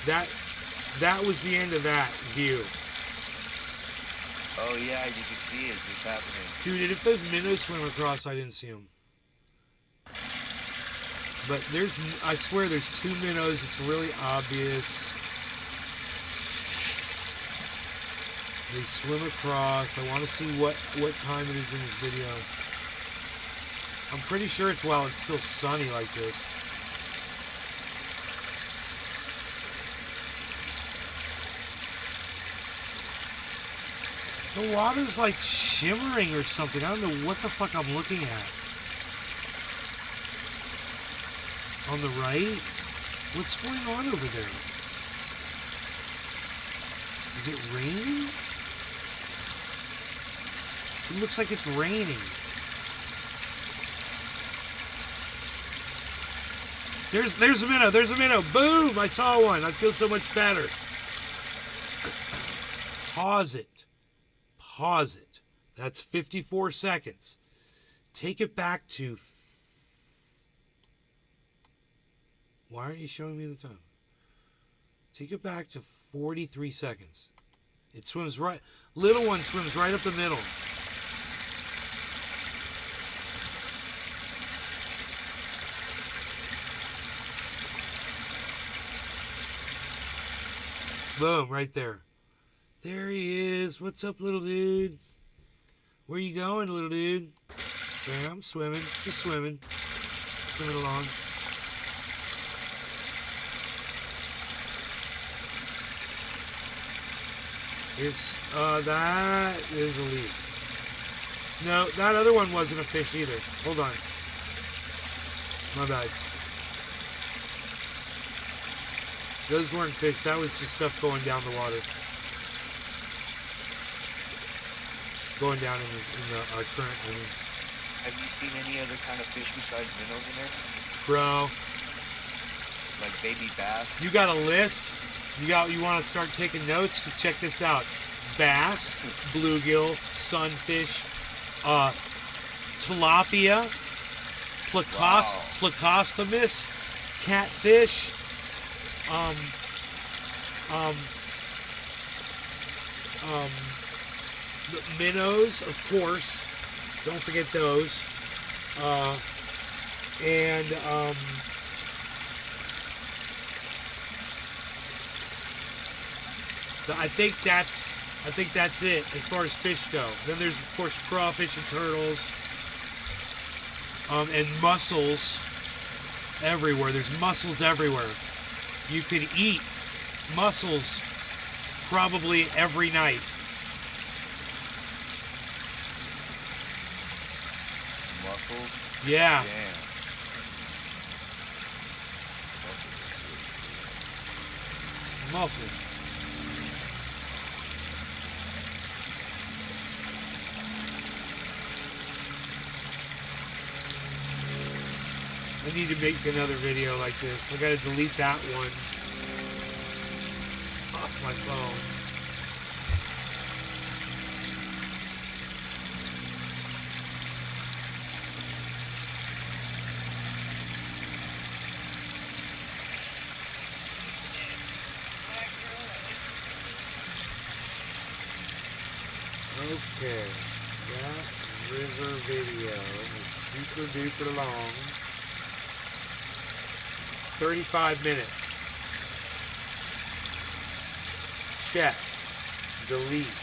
That was the end of that view. Oh yeah, you can see it just happening. Dude, if those minnows swim across, I didn't see them. But I swear there's two minnows. It's really obvious. They swim across. I want to see what time it is in this video. I'm pretty sure it's while it's still sunny like this. The water's like shimmering or something. I don't know what the fuck I'm looking at. On the right? What's going on over there? Is it raining? It looks like it's raining. There's a minnow. There's a minnow. Boom! I saw one. I feel so much better. Pause it. Pause it. That's 54 seconds. Take it back to... Why aren't you showing me the time? Take it back to 43 seconds. It swims right... Little one swims right up the middle. Boom, right there. There he is. What's up, little dude? Where you going, little dude? There, I'm swimming. Just swimming. Swimming along. It's, that is a leaf. No, that other one wasn't a fish either. Hold on. My bad. Those weren't fish. That was just stuff going down the water. Going down in the current. I mean. Have you seen any other kind of fish besides minnows in there? Bro. Like baby bass? You got a list? You want to start taking notes? Because check this out. Bass, bluegill, sunfish, tilapia, placostomus, catfish, minnows, of course. Don't forget those. And I think that's it as far as fish go. Then there's of course crawfish and turtles, and mussels everywhere. There's mussels everywhere. You could eat mussels probably every night. Mussels? Yeah. Damn. Mussels. I need to make another video like this. I gotta delete that one off my phone. Okay, that river video is super duper long. 35 minutes. Check. Delete.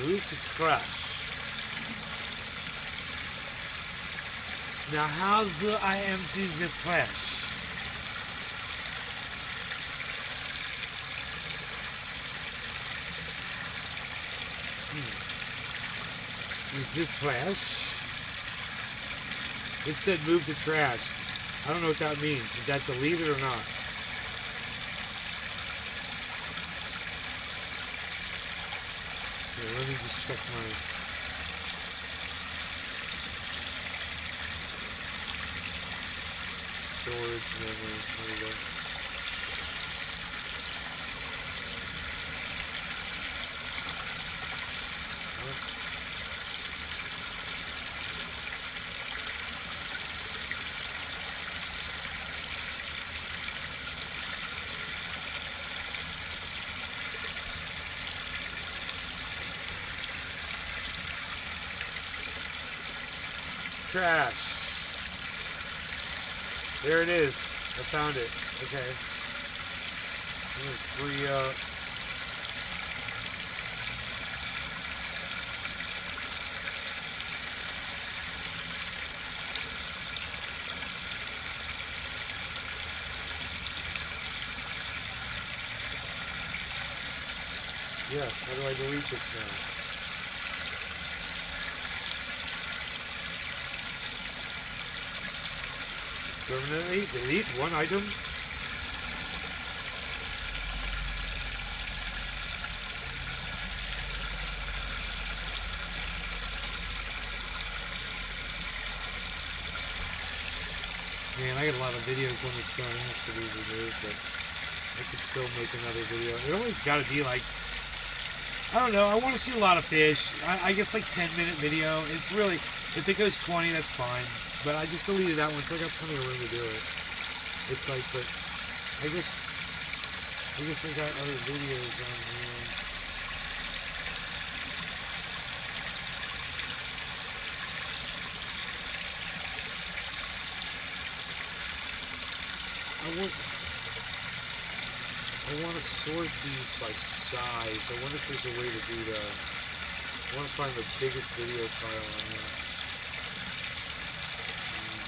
Move to trash. Now how do I empty the trash? Is this trash? It said move to trash. I don't know what that means. Is that deleted or not? Here, let me just check my... storage memory. There we go. Trash. There it is. I found it. Okay. I'm gonna free up. Yes, how do I delete this now? Permanently delete one item. Man, I got a lot of videos on this phone. It has to be removed, but I could still make another video. It always got to be like, I don't know. I want to see a lot of fish. I guess like 10-minute video. It's really, if it goes 20, that's fine. But I just deleted that one, so I got plenty of room to do it. It's like, but I guess I got other videos on here. I want to sort these by size. I wonder if there's a way to do that. I want to find the biggest video file on here.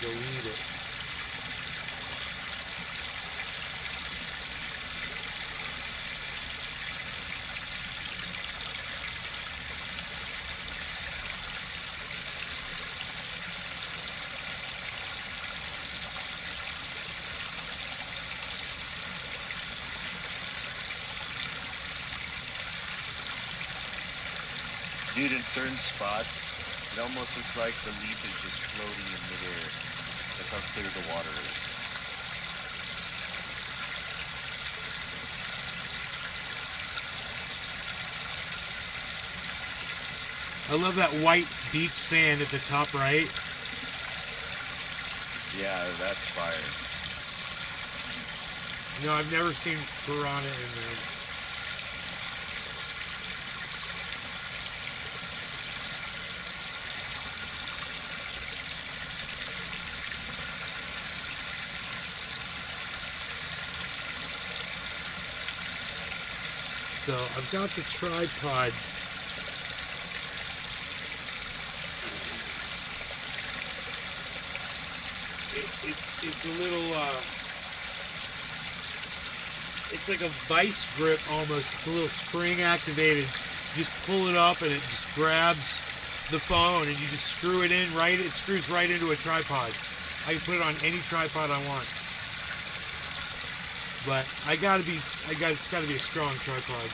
Delete it. Dude, in certain spots, it almost looks like the leaf is just floating in midair. That's how clear the water is. I love that white beach sand at the top right. Yeah, that's fire. You know, I've never seen piranha in there. So I've got the tripod. It's a little it's like a vice grip almost. It's a little spring activated. You just pull it up and it just grabs the phone and you just screw it in right. It screws right into a tripod. I can put it on any tripod I want. But it's got to be a strong tripod.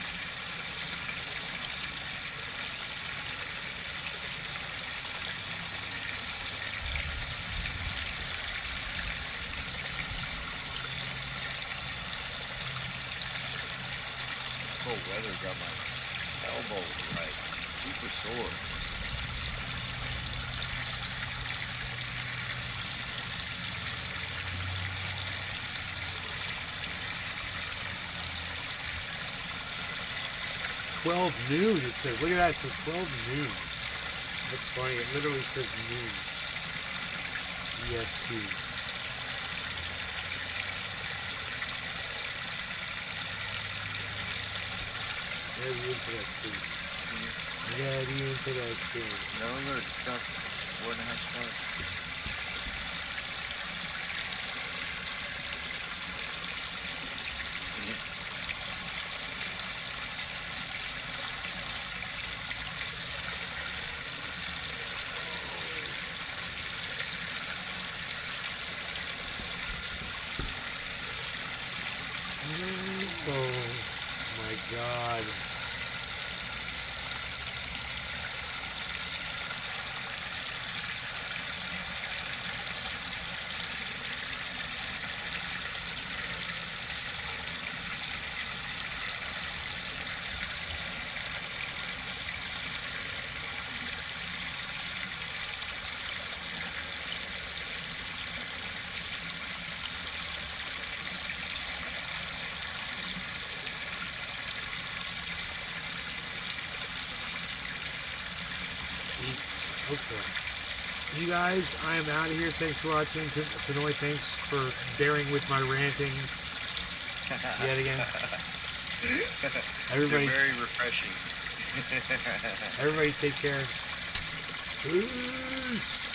Cold weather got my elbows like super sore. Noon, it says. Look at that, it says 12 noon. That's funny, it literally says noon. EST. Very interesting. Very interesting. No, we're stuck 4.5 months. Oh my God. Okay. You guys, I am out of here. Thanks for watching. Pinoy, thanks for bearing with my rantings yet again. Everybody, they're very refreshing. everybody take care. Peace.